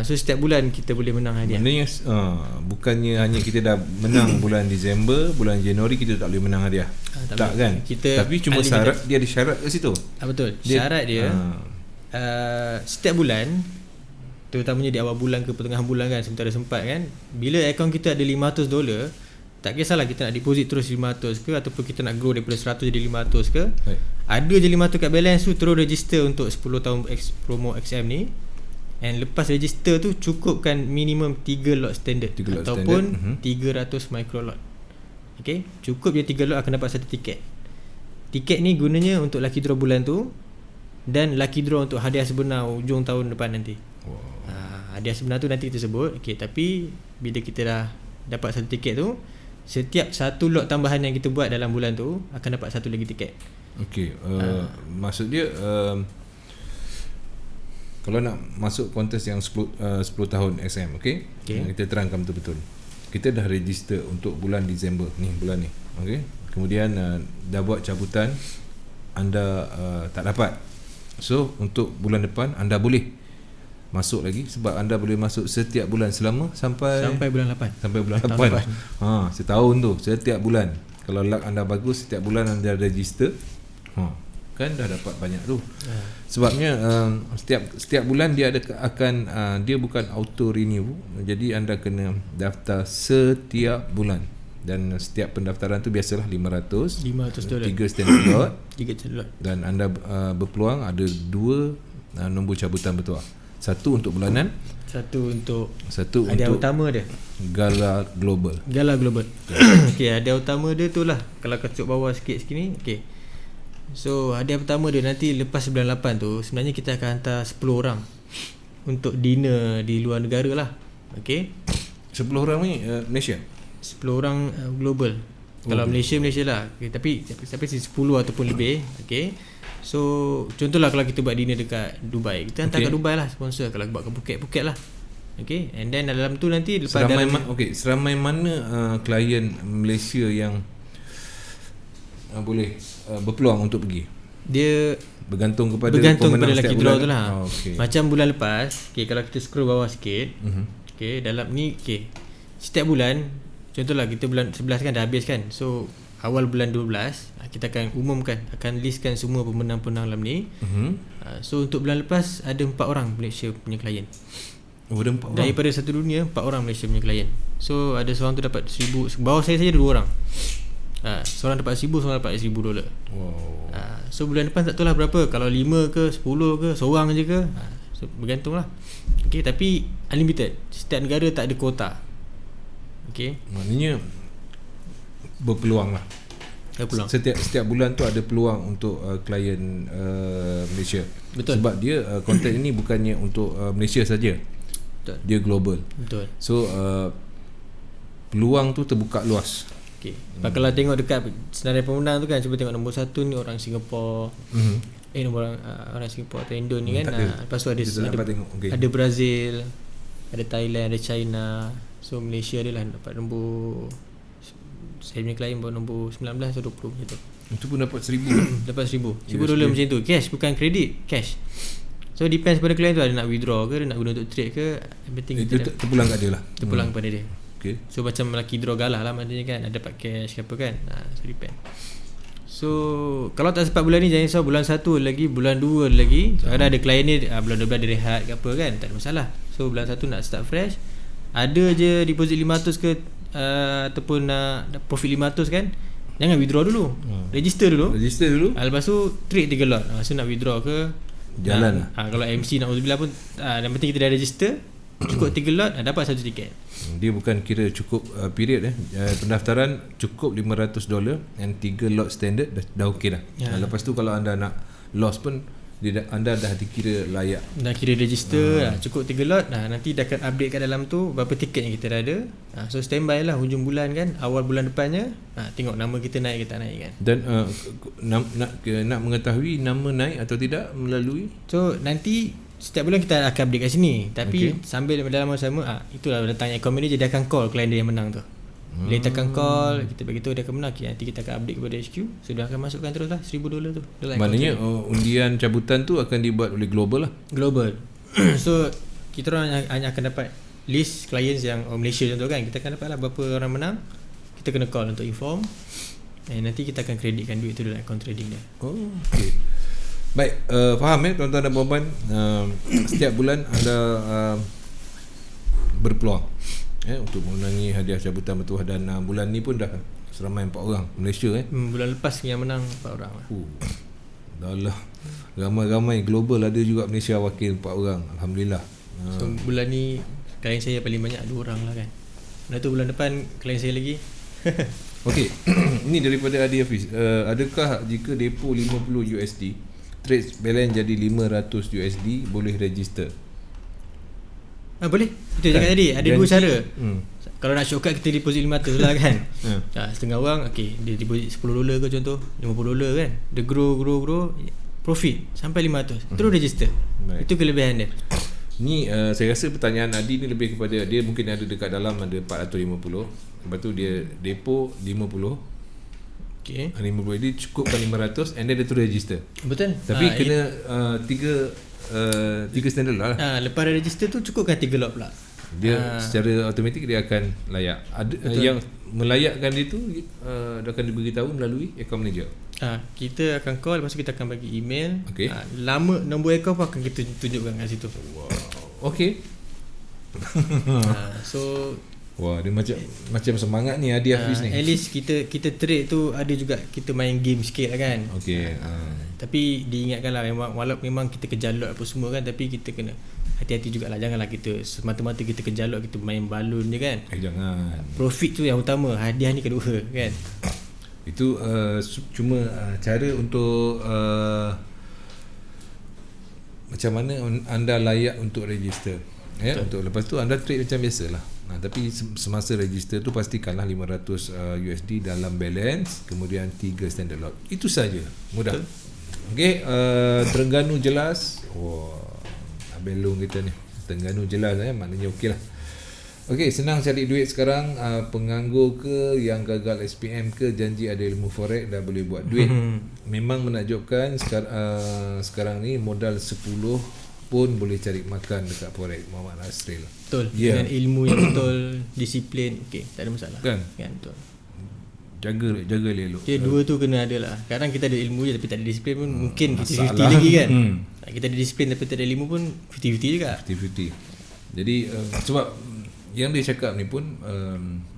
So setiap bulan kita boleh menang hadiah.
Maknanya bukannya hanya kita dah menang bulan Disember, bulan Januari kita tak boleh menang hadiah. Tak kan? Tapi cuma syarat, dia ada syarat kat situ.
Betul. Syarat dia setiap bulan, terutamanya di awal bulan ke pertengahan bulan kan, sementara sempat kan, bila akaun kita ada $500, tak kisahlah kita nak deposit terus 500 ke ataupun kita nak grow daripada 100 jadi 500 ke. Ada je 500 kat balance tu, terus register untuk 10 tahun promo XM ni. And lepas register tu cukupkan minimum 3 lot standard ataupun 300 micro lot. Okay, cukup je 3 lot akan dapat satu tiket. Tiket ni gunanya untuk lucky draw bulan tu dan lucky draw untuk hadiah sebenar hujung tahun depan nanti. Hadiah sebenar tu nanti kita sebut. Okay, tapi bila kita dah dapat satu tiket tu, setiap satu lot tambahan yang kita buat dalam bulan tu akan dapat satu lagi tiket. Okay,
maksud dia kalau nak masuk kontes yang 10 tahun SM, okay? Kita terangkan betul-betul. Kita dah register untuk bulan Disember ni, bulan ni. Okay? Kemudian dah buat cabutan, anda tak dapat. So untuk bulan depan anda boleh masuk lagi, sebab anda boleh masuk setiap bulan selama sampai
bulan 8.
Sampai bulan 8. Setahun tu, setiap bulan. Kalau luck anda bagus, setiap bulan anda register, kan dah dapat banyak tu. Sebabnya setiap bulan dia dia bukan auto renew, jadi anda kena daftar setiap bulan, dan setiap pendaftaran tu biasalah $500 3 standard lot, dan anda berpeluang ada 2 nombor cabutan bertuah. Satu untuk bulanan, satu untuk
hadiah utama dia,
Gala Global.
Okay, hadiah utama dia tu lah, kalau kacuk bawah sikit ni. Okay, so hadiah pertama dia nanti lepas bulan 8 tu, sebenarnya kita akan hantar 10 orang untuk dinner di luar negara lah. Okay,
10 orang ni Malaysia,
10 orang global. Kalau Malaysia lah, okay, tapi 10 ataupun lebih. Okay, so contohlah kalau kita buat dinner dekat Dubai, kita hantar kat Dubai lah sponsor. Kalau buat ke Phuket lah. Okay, and then dalam tu nanti lepas
seramai mana klien Malaysia yang boleh berpeluang untuk pergi? Dia bergantung kepada
lucky draw tu lah. Macam bulan lepas, okay, kalau kita scroll bawah sikit, okay, dalam ni, okay, setiap bulan, contohlah kita bulan 11 kan dah habis kan, so awal bulan 12 kita akan umumkan, akan listkan semua pemenang-pemenang dalam ni. So untuk bulan lepas ada 4 orang Malaysia punya klien.
Ada 4 orang
daripada satu dunia, 4 orang Malaysia punya klien. So ada seorang tu dapat 1,000, bawah saya saja ada 2 orang. Seorang dapat 1,000, seorang dapat $1,000. So bulan depan tak tahu lah berapa, kalau 5 ke 10 ke, seorang je ke, so bergantung lah. Okay, tapi unlimited, setiap negara tak ada kuota. Okay,
maknanya berpeluang lah. Setiap bulan tu ada peluang untuk klien Malaysia.
Betul.
Sebab dia konten ini bukannya untuk Malaysia saja.
Betul.
Dia global.
Betul.
So peluang tu terbuka luas.
Okay. Kalau tengok dekat senarai pemenang tu kan, cuba tengok nombor 1 ni orang Singapura. Nombor orang Singapura atau Indo ni kan. Lepas tu ada Brazil, ada Thailand, ada China. So Malaysia dia lah dapat nombor, saya punya klien bawa nombor 19 atau 20 macam tu.
Itu pun dapat 1,000.
Dapat $1,000 macam tu. Cash, bukan kredit, cash. So depends pada klien tu, ada nak withdraw ke, dia nak guna untuk trade ke, everything
itu terpulang kat dia lah.
Terpulang kepada dia.
Okay.
So macam lucky draw galah lah maknanya kan, ada dapat cash ke apa kan. So depend. So kalau tak sempat bulan ni, jangan risau, bulan 1 lagi, bulan 2 lagi. Kadang ada klien ni bulan 12 dia rehat ke apa kan, tak ada masalah. So bulan 1 nak start fresh, ada je deposit 500 ke ataupun nak profit 500 kan, jangan withdraw dulu. Register dulu. Lepas tu trade 3 lot. So nak withdraw ke
jalan
kalau MC nak Uzubillah pun yang penting kita dah register, cukup 3 lot dapat 1 tiket.
Dia bukan kira cukup period pendaftaran cukup $500 and 3 lot standard dah okey dah. Lepas tu kalau anda nak loss pun anda dah dikira layak.
Dah kira register cukup 3 lot. Nanti dah akan update kat dalam tu berapa tiket yang kita dah ada. So standby lah hujung bulan kan, awal bulan depannya tengok nama kita naik ke tak naik kan.
Dan nak mengetahui nama naik atau tidak melalui,
so nanti setiap bulan kita akan update kat sini. Tapi sambil dalam masa sama itulah datangnya account manager, dia akan call klien dia yang menang tu. Bila kita akan call, kita beritahu dia akan menang, nanti kita akan update kepada HQ. So dia akan masukkan terus lah $1,000 tu.
Maknanya undian cabutan tu akan dibuat oleh Global lah.
Global. So kita orang hanya akan dapat list clients yang Malaysia contoh kan. Kita akan dapat lah berapa orang menang. Kita kena call untuk inform. Nanti kita akan kreditkan duit tu dalam account trading dia.
Okay. Baik, faham tuan-tuan dan puan-puan. Setiap bulan anda berpeluang untuk menangi hadiah cabutan bertuah, dan bulan ni pun dah seramai 4 orang Malaysia
bulan lepas yang menang 4 orang lah.
Dah lah ramai-ramai. Global ada juga Malaysia wakil 4 orang, alhamdulillah.
So bulan ni klien saya paling banyak 2 orang lah kan. Lepas tu bulan depan klien saya lagi.
Okey. Ini daripada Adi Hafiz. Adakah jika depo $50 trade balance jadi $500 boleh register?
Boleh. Kita cakap tadi ada dua cara. Kalau nak shortcut kita deposit 500 lah kan. Setengah orang dia deposit $10 ke contoh, $50 kan. Dia grow profit sampai 500 terus register. Itu kelebihan dia.
Ni saya rasa pertanyaan Adi ni lebih kepada dia mungkin ada dekat dalam ada 450. Lepas tu dia depo 50. 50 dia cukupkan 500 and then dia terus register.
Betul.
Tapi kena 3 standard lah.
Lepas register tu cukupkan 3 lot pula.
Dia secara automatik dia akan layak. Yang melayakkan dia tu dia akan diberitahu melalui account manager.
Kita akan call, lepas tu kita akan bagi email. Lama nombor account pun akan kita tunjukkan kat situ.
Okey.
So
dia macam semangat ni Adi Hafiz ni.
At least kita trade tu ada juga kita main game sikit lah kan. Tapi diingatkan lah walaupun memang kita kejar lot apa semua kan, tapi kita kena hati-hati jugalah. Janganlah kita semata-mata kita kejar lot, kita main balon je kan.
Jangan.
Profit tu yang utama, hadiah ni kedua kan.
Itu cuma cara untuk macam mana anda layak untuk register. Untuk lepas tu anda trade macam biasalah. Tapi semasa register tu pastikanlah $500 dalam balance, kemudian 3 standard lot. Itu saja. Mudah. Okey, Terengganu jelas. Belum kita ni. Terengganu jelas maknanya okeylah. Okey, senang cari duit sekarang. Penganggur ke, yang gagal SPM ke, janji ada ilmu forex dah boleh buat duit. Memang menakjubkan sekarang ni modal 10 pun boleh cari makan dekat forex. Muhammad Nasril.
Betul. Dengan ilmu yang betul, disiplin, tak ada masalah. Kan betul.
Jaga elok.
Dia dua tu kena ada lah. Kadang kita ada ilmu je tapi tak ada disiplin pun mungkin 50-50 lagi kan. Kita ada disiplin tapi tak ada ilmu pun 50-50 juga.
50-50. Jadi sebab yang dia cakap ni pun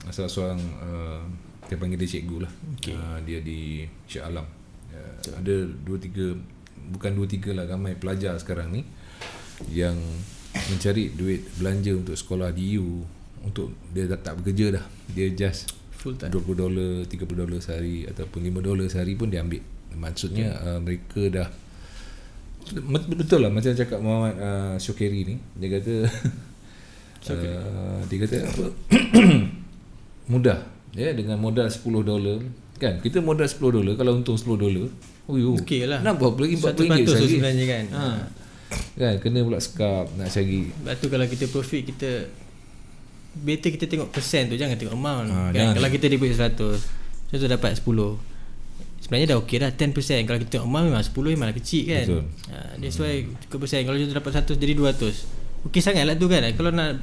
salah seorang kita panggil dia cikgu lah. Dia di Shah Alam. Ada 2-3, bukan 2-3 lah, ramai pelajar sekarang ni yang mencari duit belanja untuk sekolah di EU. Untuk dia tak bekerja dah, dia just full time $20, $30 sehari ataupun $5 sehari pun dia ambil. Maksudnya mereka dah betul lah macam cakap Muhammad Syokeri ni. Dia kata dia kata apa mudah dengan modal $10 kan. Kita modal $10, kalau untung $10 okey lah. Nak buat lagi RM40
sebenarnya kan.
Kan kena pula skap nak cari.
Sebab tu kalau kita profit, kita better kita tengok persen tu, jangan tengok amount kan. Kalau kita deposit 100, contoh dapat 10, sebenarnya dah okey dah 10%. Kalau kita tengok amount memang 10 memang kecil kan. That's why cukup persen. Kalau kita dapat 100 jadi 200, okey sangat lah tu kan. Kalau nak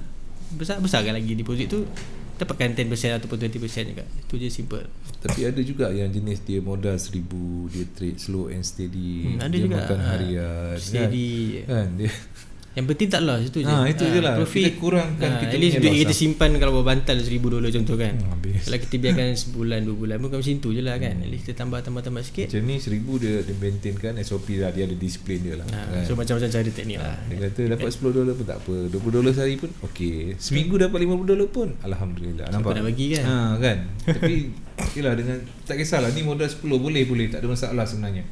besarkan lagi deposit tu, dapatkan 10% ataupun 20% juga. Itu je simple.
Tapi ada juga yang jenis dia modal 1000, dia trade slow and steady.
Ada
dia
juga
makan harian
steady
kan dia
Yang penting tak loss, itu je.
Itu je lah.
Profit
Kita kurangkan kita
at least
punya
duit
loss
kita simpan kalau berbantal $1,000 contoh kan.
Habis.
Kalau kita biarkan sebulan 2 bulan pun macam tu je lah kan. At least kita tambah sikit.
Macam ni 1,000 dia maintain kan SOP lah, dia ada disiplin dia lah kan?
So macam-macam cara teknik lah.
Dia kata dapat $10 pun tak apa, $20 sehari pun okey, seminggu dapat $50 pun Alhamdulillah. Nampak?
Siapa nak bagi kan?
Kan. Tapi yelah, dengan tak kisahlah ni modal 10 boleh tak ada masalah sebenarnya.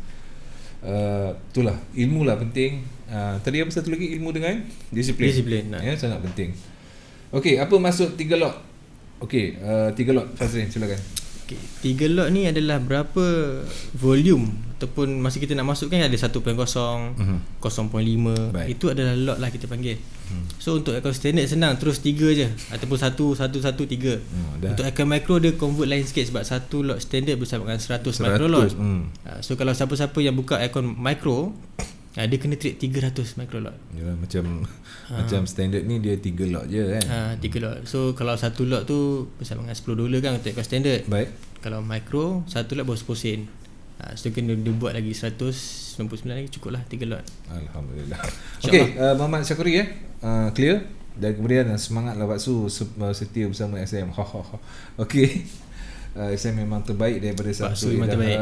Itulah ilmu lah penting. Tadi apa satu lagi, ilmu dengan disiplin ya, sangat penting. Okey, apa maksud 3 lot? Okey, 3 lot, Fazrin silakan.
Okay, 3 lot ni adalah berapa volume ataupun masa kita nak masukkan ada 1.0, 0.5.
Baik.
Itu adalah lot lah kita panggil. So untuk aircon standard senang, terus 3 je ataupun 1, 3. Untuk aircon micro dia convert lain sikit, sebab satu lot standard bersama dengan 100 micro lot. So kalau siapa-siapa yang buka aircon micro, dia kena treat 300 micro lot.
Yalah, macam standard ni dia 3 lot je kan.
3 lot. So kalau satu lot tu bersama dengan $10 kan untuk aircon standard.
Baik.
Kalau micro satu lot baru 10 sen. So kena dia buat lagi 199 lagi, cukup lah 3 lot.
Alhamdulillah. Okey, Muhammad Syakuri clear. Dan kemudian semangatlah Pak Su setia bersama SM. Okey. SM memang terbaik daripada
Pak
satu
Su memang terbaik.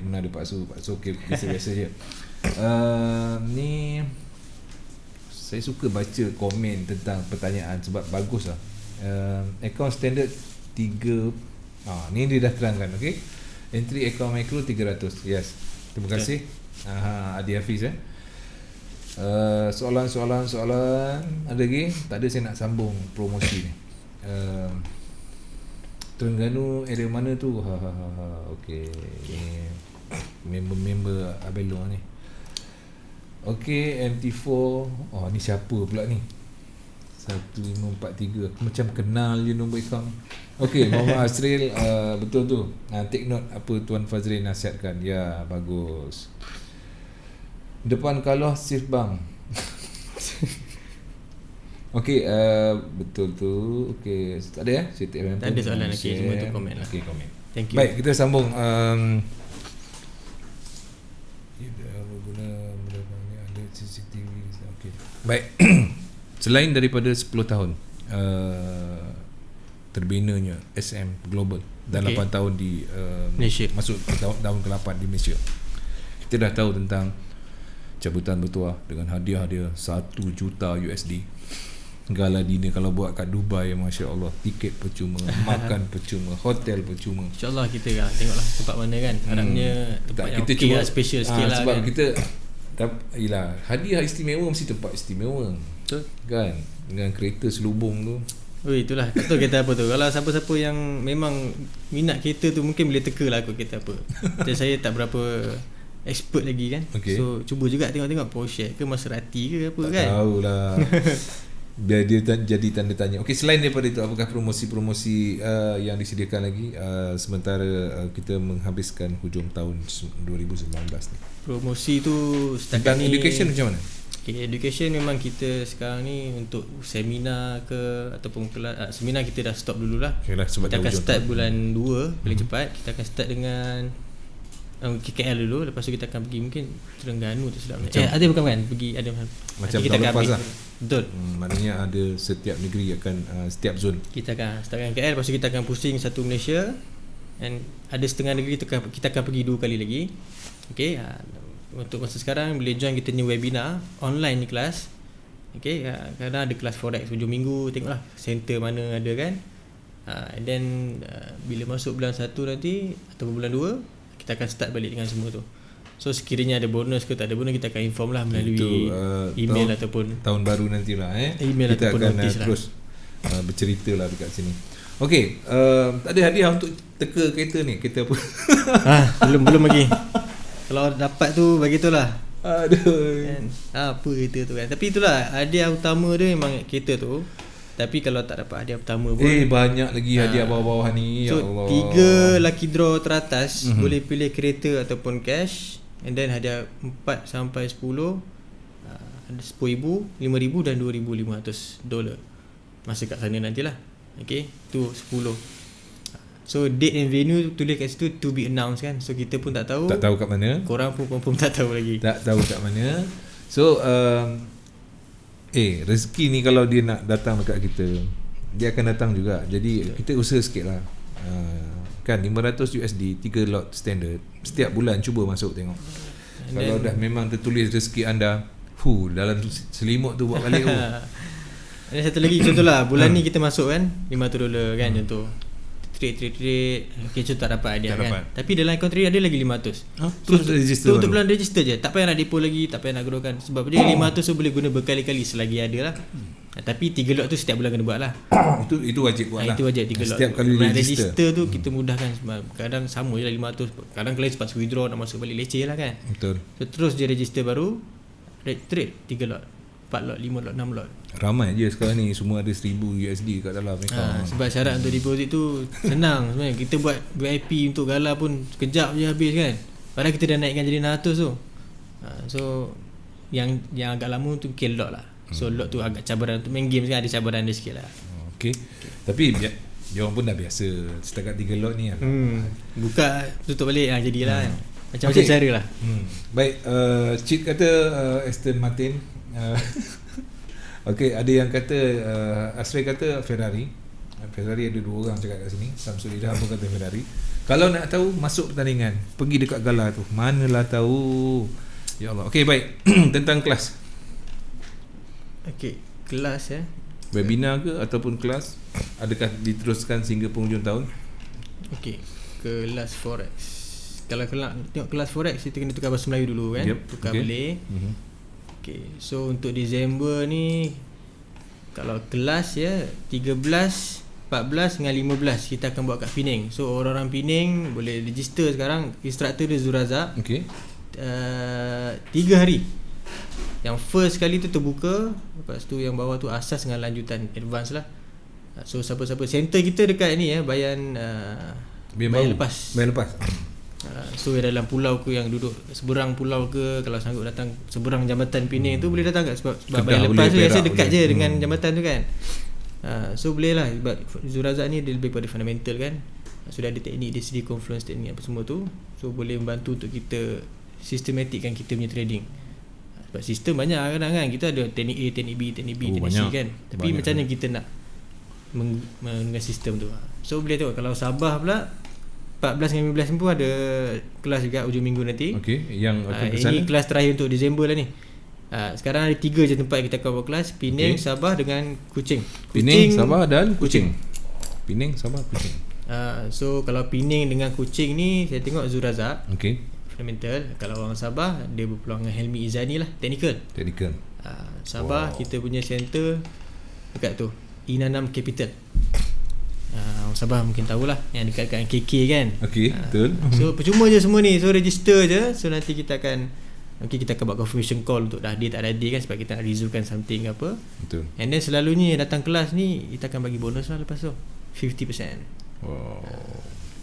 Mana ada Pak Su okey, biasa-biasa je. Ni saya suka baca komen tentang pertanyaan sebab bagus lah. Account standard 3. Ni dia dah terangkan. Okey, entry account micro 300. Yes, terima kasih. Adi Hafiz. Soalan ada lagi? Tak ada, saya nak sambung promosi ni. Terengganu area mana tu? Okey. Member Abelo ni. Okey, MT4. Ni siapa pula ni? 1543. Aku macam kenal je nombor akaun ni. Okey, Muhammad Asril, betul tu. Take note apa Tuan Fazrin nasihatkan. Ya, bagus. Depan kalah Sif Bang. Okey, betul tu. Okey, tak ada saya
tak ada soalan lagi, semua tu komen lah.
Okey, komen.
Thank you.
Baik, kita sambung. Okay. Baik. Selain daripada 10 tahun terbinanya SM Global dan 8 tahun di
Malaysia,
masuk tahun ke-8 di Malaysia, kita dah tahu tentang cabutan bertuah dengan hadiah-hadiah $1 juta USD. Gala dinner kalau buat kat Dubai, Masya Allah, tiket percuma, makan percuma, hotel percuma.
InsyaAllah kita tengoklah tempat mana kan. Harapnya tempat yang
kita
okay lah, special sikit lah.
Sebab
kan
kita yelah, hadiah istimewa mesti tempat istimewa.
betul
kan, dengan kereta selubung tu.
Itulah, tak tahu kereta apa tu. Kalau siapa-siapa yang memang minat kereta tu, mungkin boleh teka lah aku kereta apa. Dan saya tak berapa expert lagi kan. So cuba juga tengok-tengok Porsche ke Maserati ke apa
tak
kan.
tahulah. Biar dia jadi tanda tanya. Okey, selain daripada itu, apakah promosi-promosi yang disediakan lagi sementara kita menghabiskan hujung tahun 2019 ni?
Promosi tu
setakat ni education macam mana?
Okay, education memang kita sekarang ni untuk seminar ke ataupun kelas, seminar kita dah stop dululah.
Yalah, sebab
kita akan start bulan 2 paling cepat. Kita akan start dengan KL dulu, lepas tu kita akan pergi mungkin Terengganu tu sedap. Ada bukan pergi ada
macam
kita
tahun lepas lah.
Betul.
Maknanya ada setiap negeri akan setiap zon.
Kita akan startkan KL, lepas tu kita akan pusing satu Malaysia, and ada setengah negeri kita akan pergi 2 kali lagi. Okey, untuk masa sekarang boleh join kita ni webinar online ni kelas. Okey, kadang ada kelas forex hujung minggu, tengoklah center mana ada kan. And then bila masuk bulan 1 nanti ataupun bulan 2 kita akan start balik dengan semua tu. So sekiranya ada bonus ke tak ada bonus, kita akan inform lah melalui email ataupun
tahun baru nantilah
email
kita
ataupun
akan
notis
terus bercerita lah dekat sini. Okey, tak ada hadiah untuk teka kereta ni, kereta apa?
belum lagi. Kalau dapat tu bagi tu lah.
Aduh
kan? Apa kereta tu kan. Tapi itulah hadiah utama dia memang kereta tu. Tapi kalau tak dapat hadiah pertama pun
banyak lagi hadiah bawah-bawah ni.
So,
ya Allah.
3 lucky draw teratas boleh pilih kereta ataupun cash. And then hadiah 4 sampai 10 ada $10,000, $5,000 dan $2,500 masa kat sana nantilah. Okay, tu 10. So date and venue tulis kat situ to be announced kan. So kita pun tak tahu.
Tak tahu kat mana.
Korang pun confirm tak tahu lagi.
Tak tahu kat mana. So rezeki ni kalau dia nak datang dekat kita, dia akan datang juga. Jadi kita usaha sikit lah. Kan $500 3 lot standard. Setiap bulan cuba masuk tengok. Kalau dah memang tertulis rezeki anda, dalam selimut tu buat balik.
Ada satu lagi contoh lah. Bulan ni kita masuk kan $500 kan, contoh trade okay, contoh tak dapat dia kan dapat. Tapi dalam account trade ada lagi 500.
Terus register
untuk bulan register je. Tak payah nak depo lagi, tak payah nak grow-kan. Sebab dia 500 tu boleh guna berkali-kali selagi ada lah. Tapi 3 lot tu setiap bulan kena buat lah.
Itu wajib buat lah.
Itu wajib 3 lot.
Setiap kali
register tu kita mudahkan. Sebab kadang sama je lah 500. Kadang kali sempat withdraw nak masuk balik leceh lah kan.
Betul.
So, terus dia register baru, trade 3 lot, 4 lot, 5 lot, 6 lot.
Ramai je sekarang ni, semua ada $1,000 kat dalam account.
Sebab syarat untuk deposit tu senang sebenarnya. Kita buat VIP untuk gala pun sekejap je habis kan. Padahal kita dah naikkan jadi 600 tu. So yang agak lama tu mungkin lot lah. So lot tu agak cabaran untuk main game kan, ada cabaran dia sikit lah.
Okay. Tapi dia orang pun dah biasa setakat 3 lot ni lah.
Buka tutup balik jadilah kan. Macam-macam cara lah.
Baik, Cik kata Aston Martin. Okey, ada yang kata Asri kata Ferrari. Ferrari ada 2 orang cakap kat sini. Samsul Idham pun kata Ferrari. Kalau nak tahu masuk pertandingan, pergi dekat gala tu. Manalah tahu. Ya Allah. Okey, baik. Tentang kelas.
Okey, kelas
webinar ke ataupun kelas, adakah diteruskan sehingga penghujung tahun?
Okey, kelas forex. Kalau tengok kelas forex, kita kena tukar bahasa Melayu dulu kan. Tukar boleh. Okay, so untuk Disember ni kalau kelas 13, 14 dengan 15 kita akan buat kat Penang. So orang-orang Penang boleh register sekarang. Instructor dia Zurazak. 3 hari. Yang first kali tu terbuka, lepas tu yang bawah tu asas dengan lanjutan advance lah. So siapa-siapa center kita dekat ni Bayan lepas. So dalam pulau ke yang duduk seberang pulau ke, kalau sanggup datang seberang jambatan Penang tu boleh datang kat sebab Bayan lepas tu rasa dekat je dengan jambatan tu kan. So boleh lah. Sebab Zurazak ni dia lebih pada fundamental kan. Sudah ada teknik dia sendiri, confluence teknik apa semua tu. So boleh membantu untuk kita sistematikkan kita punya trading. Sebab sistem banyak kadang kan. Kita ada teknik A, teknik B, teknik C kan. Tapi macam mana kita nak dengan sistem tu. So boleh tengok kalau Sabah pula 14 dan 15 pun ada kelas juga ujung minggu nanti.
Okey, yang akan ke sana.
Ini kelas terakhir untuk Disember lah ni. Sekarang ada 3 je tempat kita akan buat kelas. Penang, Sabah dengan Kuching.
Penang, Sabah dan Kuching. Penang, Sabah, Kuching.
So kalau Penang dengan Kuching ni saya tengok Zurazak.
Okey.
Fundamental. Kalau orang Sabah dia berpeluang dengan Helmi Izani lah, technical. Sabah kita punya center dekat tu Inanam Capital. Orang Sabah mungkin tahulah yang dekat-dekat KK kan.
Okey, betul.
So percuma je semua ni. So register je. So nanti kita akan buat confirmation call untuk dah dia tak ada dia kan, sebab kita nak resuekan something ke apa.
Betul.
And then selalunya datang kelas ni kita akan bagi bonus lah lepas tu 50%.
Wow.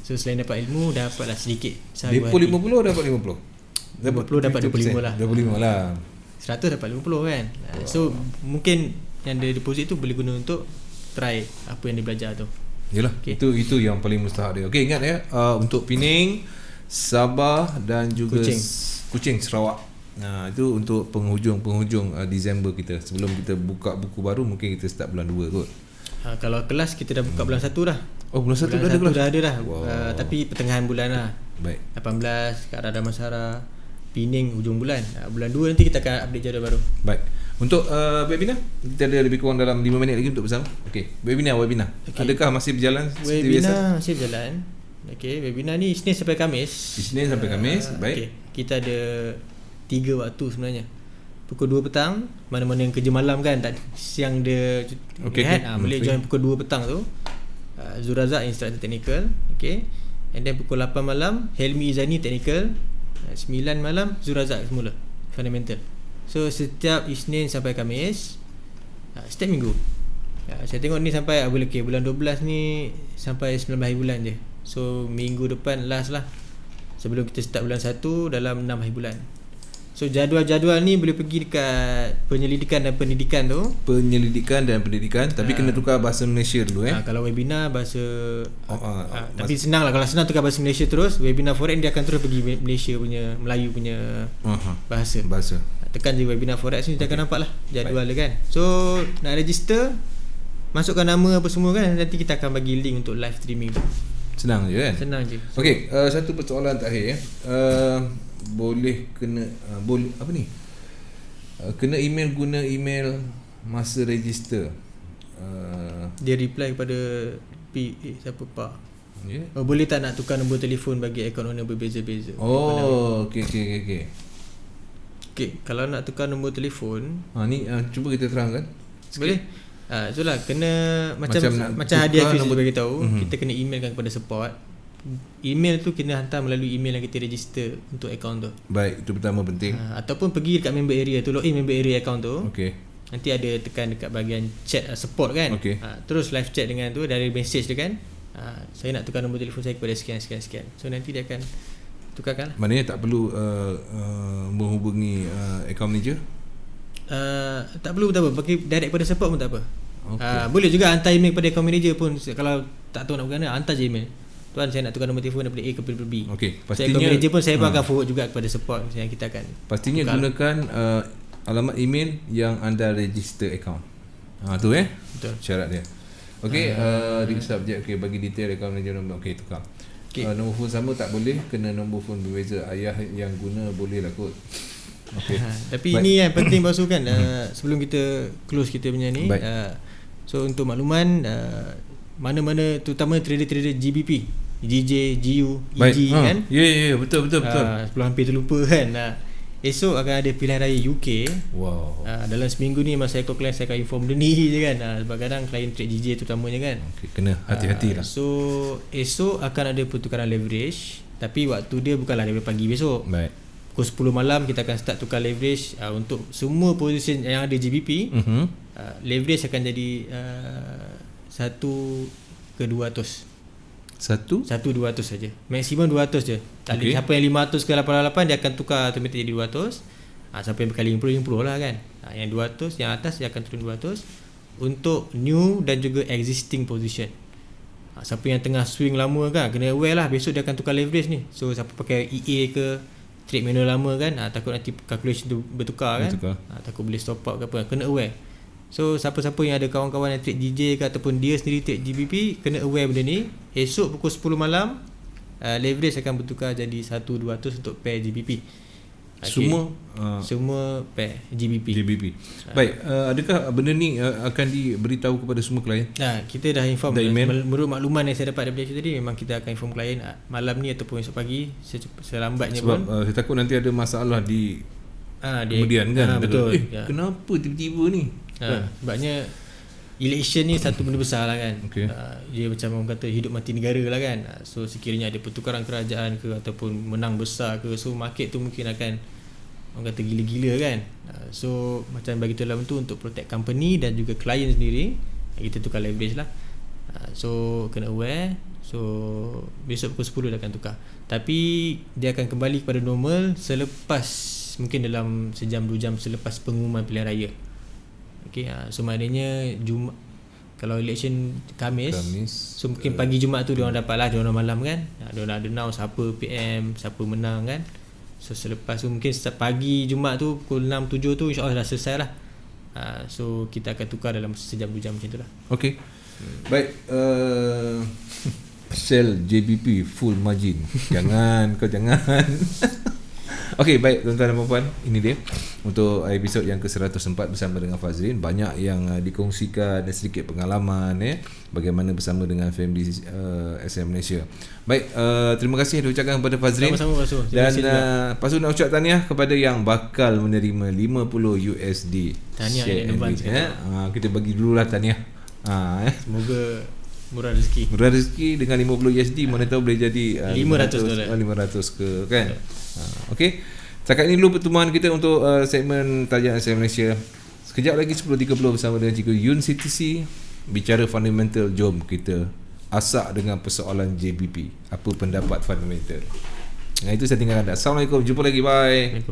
So selain dapat ilmu, dapatlah sedikit.
Depo 50 dapat 50.
50 dapat 25 lah.
25 lah.
100 dapat 50 kan. Wow. So mungkin yang dia deposit tu boleh guna untuk try apa yang dia belajar tu.
Yalah, itu yang paling mustahak dia. Okey, ingat untuk Penang, Sabah dan juga Kuching Sarawak. Itu untuk penghujung Disember kita. Sebelum kita buka buku baru, mungkin kita start bulan 2 kot.
Kalau kelas kita dah buka bulan 1 dah.
Oh, bulan 1 dah ada kelas.
Dah ada dah. Wow. Tapi pertengahan bulan lah.
Baik.
18 kat Radha Masara, Penang hujung bulan. Bulan 2 nanti kita akan update jadual baru.
Baik. Untuk webinar, kita ada lebih kurang dalam 5 minit lagi untuk bersama. Okey, webinar. Okay. Adakah masih berjalan seperti biasa?
Webinar masih berjalan. Okey, webinar ni Isnin sampai Khamis.
Baik.
Okay. Kita ada 3 waktu sebenarnya. Pukul 2 petang, mana-mana yang kerja malam kan, tak siang dia boleh join pukul 2 petang tu. Zurazak instructor technical. Okay. And then pukul 8 malam Helmi Izani technical. 9 malam Zurazak semula fundamental. So setiap Isnin sampai Khamis, setiap minggu. Saya tengok ni sampai bulan 12 ni sampai 19 hari bulan je. So minggu depan last lah, sebelum kita start bulan 1 dalam 6 hari bulan. So jadual-jadual ni boleh pergi dekat penyelidikan dan pendidikan tu. Tapi kena tukar bahasa Malaysia dulu Kalau webinar bahasa tapi senang lah. Kalau senang tukar bahasa Malaysia terus. Webinar forex dia akan terus pergi Malaysia punya Melayu punya bahasa. tekan je webinar forex ni, kita akan nampak lah jadual dia kan. So nak register, masukkan nama apa semua kan, nanti kita akan bagi link untuk live streaming tu.
Senang je kan?
Senang je.
Okey, satu persoalan terakhir boleh kena boleh apa ni? Kena email, guna email masa register.
Dia reply kepada siapa Pak?
Yeah.
Boleh tak nak tukar nombor telefon bagi akaun owner berbeza-beza?
Okey.
Okey, kalau nak tukar nombor telefon,
Ni cuba kita terangkan sikit.
Boleh. Itulah kena macam hadiah Hafiz bagi tahu, kita kena emailkan kepada support. Email tu kena hantar melalui email yang kita register untuk akaun tu.
Baik, itu pertama penting.
Ataupun pergi dekat member area tu, login member area akaun tu.
Okey.
Nanti ada tekan dekat bahagian chat support kan. Terus live chat dengan tu, dari message tu kan. Saya nak tukar nombor telefon saya kepada sekian. So nanti dia akan tukarkan lah.
Maknanya tak perlu menghubungi account manager?
Tak perlu tak apa, pergi direct pada support pun tak apa. Boleh juga hantar email kepada account manager pun. Kalau tak tahu nak bergana, hantar je email. Tuan, saya nak tukar nombor telefon daripada A kepada B.
Okey,
pastinya account manager pun saya pun akan forward juga kepada support yang kita akan
pastinya tukar. Gunakan alamat email yang anda register account. Tu
betul
syarat dia. Okey, di subjek bagi detail account manager nombor. Okey, tukar. Nombor phone sama tak boleh, kena nombor phone berbeza. Ayah yang guna boleh lah kot. Okay.
Tapi ini yang penting basuh kan, sebelum kita close kita punya ni, so untuk makluman, mana-mana terutama trader-trader GBP, GJ, GU, EG kan.
Ya, betul.
Sebelum hampir terlupa kan. Esok akan ada pilihan raya UK.
Wow.
Dalam seminggu ni masa ikut klien saya akan inform dia ni je kan. Sebab kadang klien trade GJ terutamanya kan.
Kena hati-hati lah.
So esok akan ada pertukaran leverage, tapi waktu dia bukanlah daripada pagi besok.
Baik.
Pukul 10 malam kita akan start tukar leverage untuk semua position yang ada GBP. Leverage akan jadi 1 ke 200. 1 200 saja. Maksimum 200 je. Siapa yang 500 ke 88 dia akan tukar automatic jadi 200. Siapa yang berkali 50 lah kan. Yang 200 yang atas dia akan turun 200 untuk new dan juga existing position. Siapa yang tengah swing lama kan, kena aware lah, besok dia akan tukar leverage ni. So siapa pakai EA ke trade manual lama kan, takut nanti calculation tu bertukar kan, takut boleh stop out ke apa, kena aware. So siapa-siapa yang ada kawan-kawan yang trade DJ ke ataupun dia sendiri trade GBP, kena aware benda ni. Esok pukul 10 malam leverage akan bertukar jadi 1-200 untuk pair GBP. Semua pair GBP.
Baik, adakah benda ni akan diberitahu kepada semua klien?
Kita dah inform. Menurut makluman yang saya dapat daripada tadi, memang kita akan inform klien malam ni ataupun esok pagi selambatnya. Sebab
pun saya takut nanti ada masalah di kemudian kan.
Betul.
Kenapa tiba-tiba ni?
Sebabnya election ni satu benda besar lah kan. Dia macam orang kata hidup mati negara lah kan. So sekiranya ada pertukaran kerajaan ke ataupun menang besar ke, so market tu mungkin akan orang kata gila-gila kan. So macam bagi tu dalam tu untuk protect company dan juga klien sendiri, kita tukar leverage lah. So kena aware. So besok pukul 10 dia akan tukar. Tapi dia akan kembali kepada normal selepas, mungkin dalam sejam 2 jam selepas pengumuman pilihan raya. So maknanya kalau election Khamis, so mungkin pagi Jumaat tu diorang dapat lah, diorang malam kan, diorang ada announce siapa PM, siapa menang kan. So selepas tu mungkin pagi Jumaat tu pukul 6-7 tu insyaAllah dah selesai lah. So kita akan tukar dalam sejam 2 jam macam tu lah.
Okay. Baik, sell JBP full margin. Jangan. Okey, baik tuan-tuan dan puan-puan, ini dia untuk episod yang ke-104 bersama dengan Fazrin. Banyak yang dikongsikan dan sedikit pengalaman bagaimana bersama dengan family SM Malaysia. Baik, terima kasih diucapkan kepada Fazrin.
Sama-sama Pasu.
Dan Pasu nak ucap tahniah kepada yang bakal menerima $50 USD.
Tahniah in advance.
Kita bagi dululah tahniah.
Semoga murah rezeki
dengan $50 USD, mana tahu boleh jadi $500 ke kan. Okey. Setakat ini dulu pertemuan kita untuk segmen Tajian SM Malaysia. Sekejap lagi 10.30 bersama dengan Cikgu Yun CTC, bicara fundamental. Jom kita asak dengan persoalan JBP. Apa pendapat fundamental? Itu saya tinggalkan. Assalamualaikum. Jumpa lagi. Bye.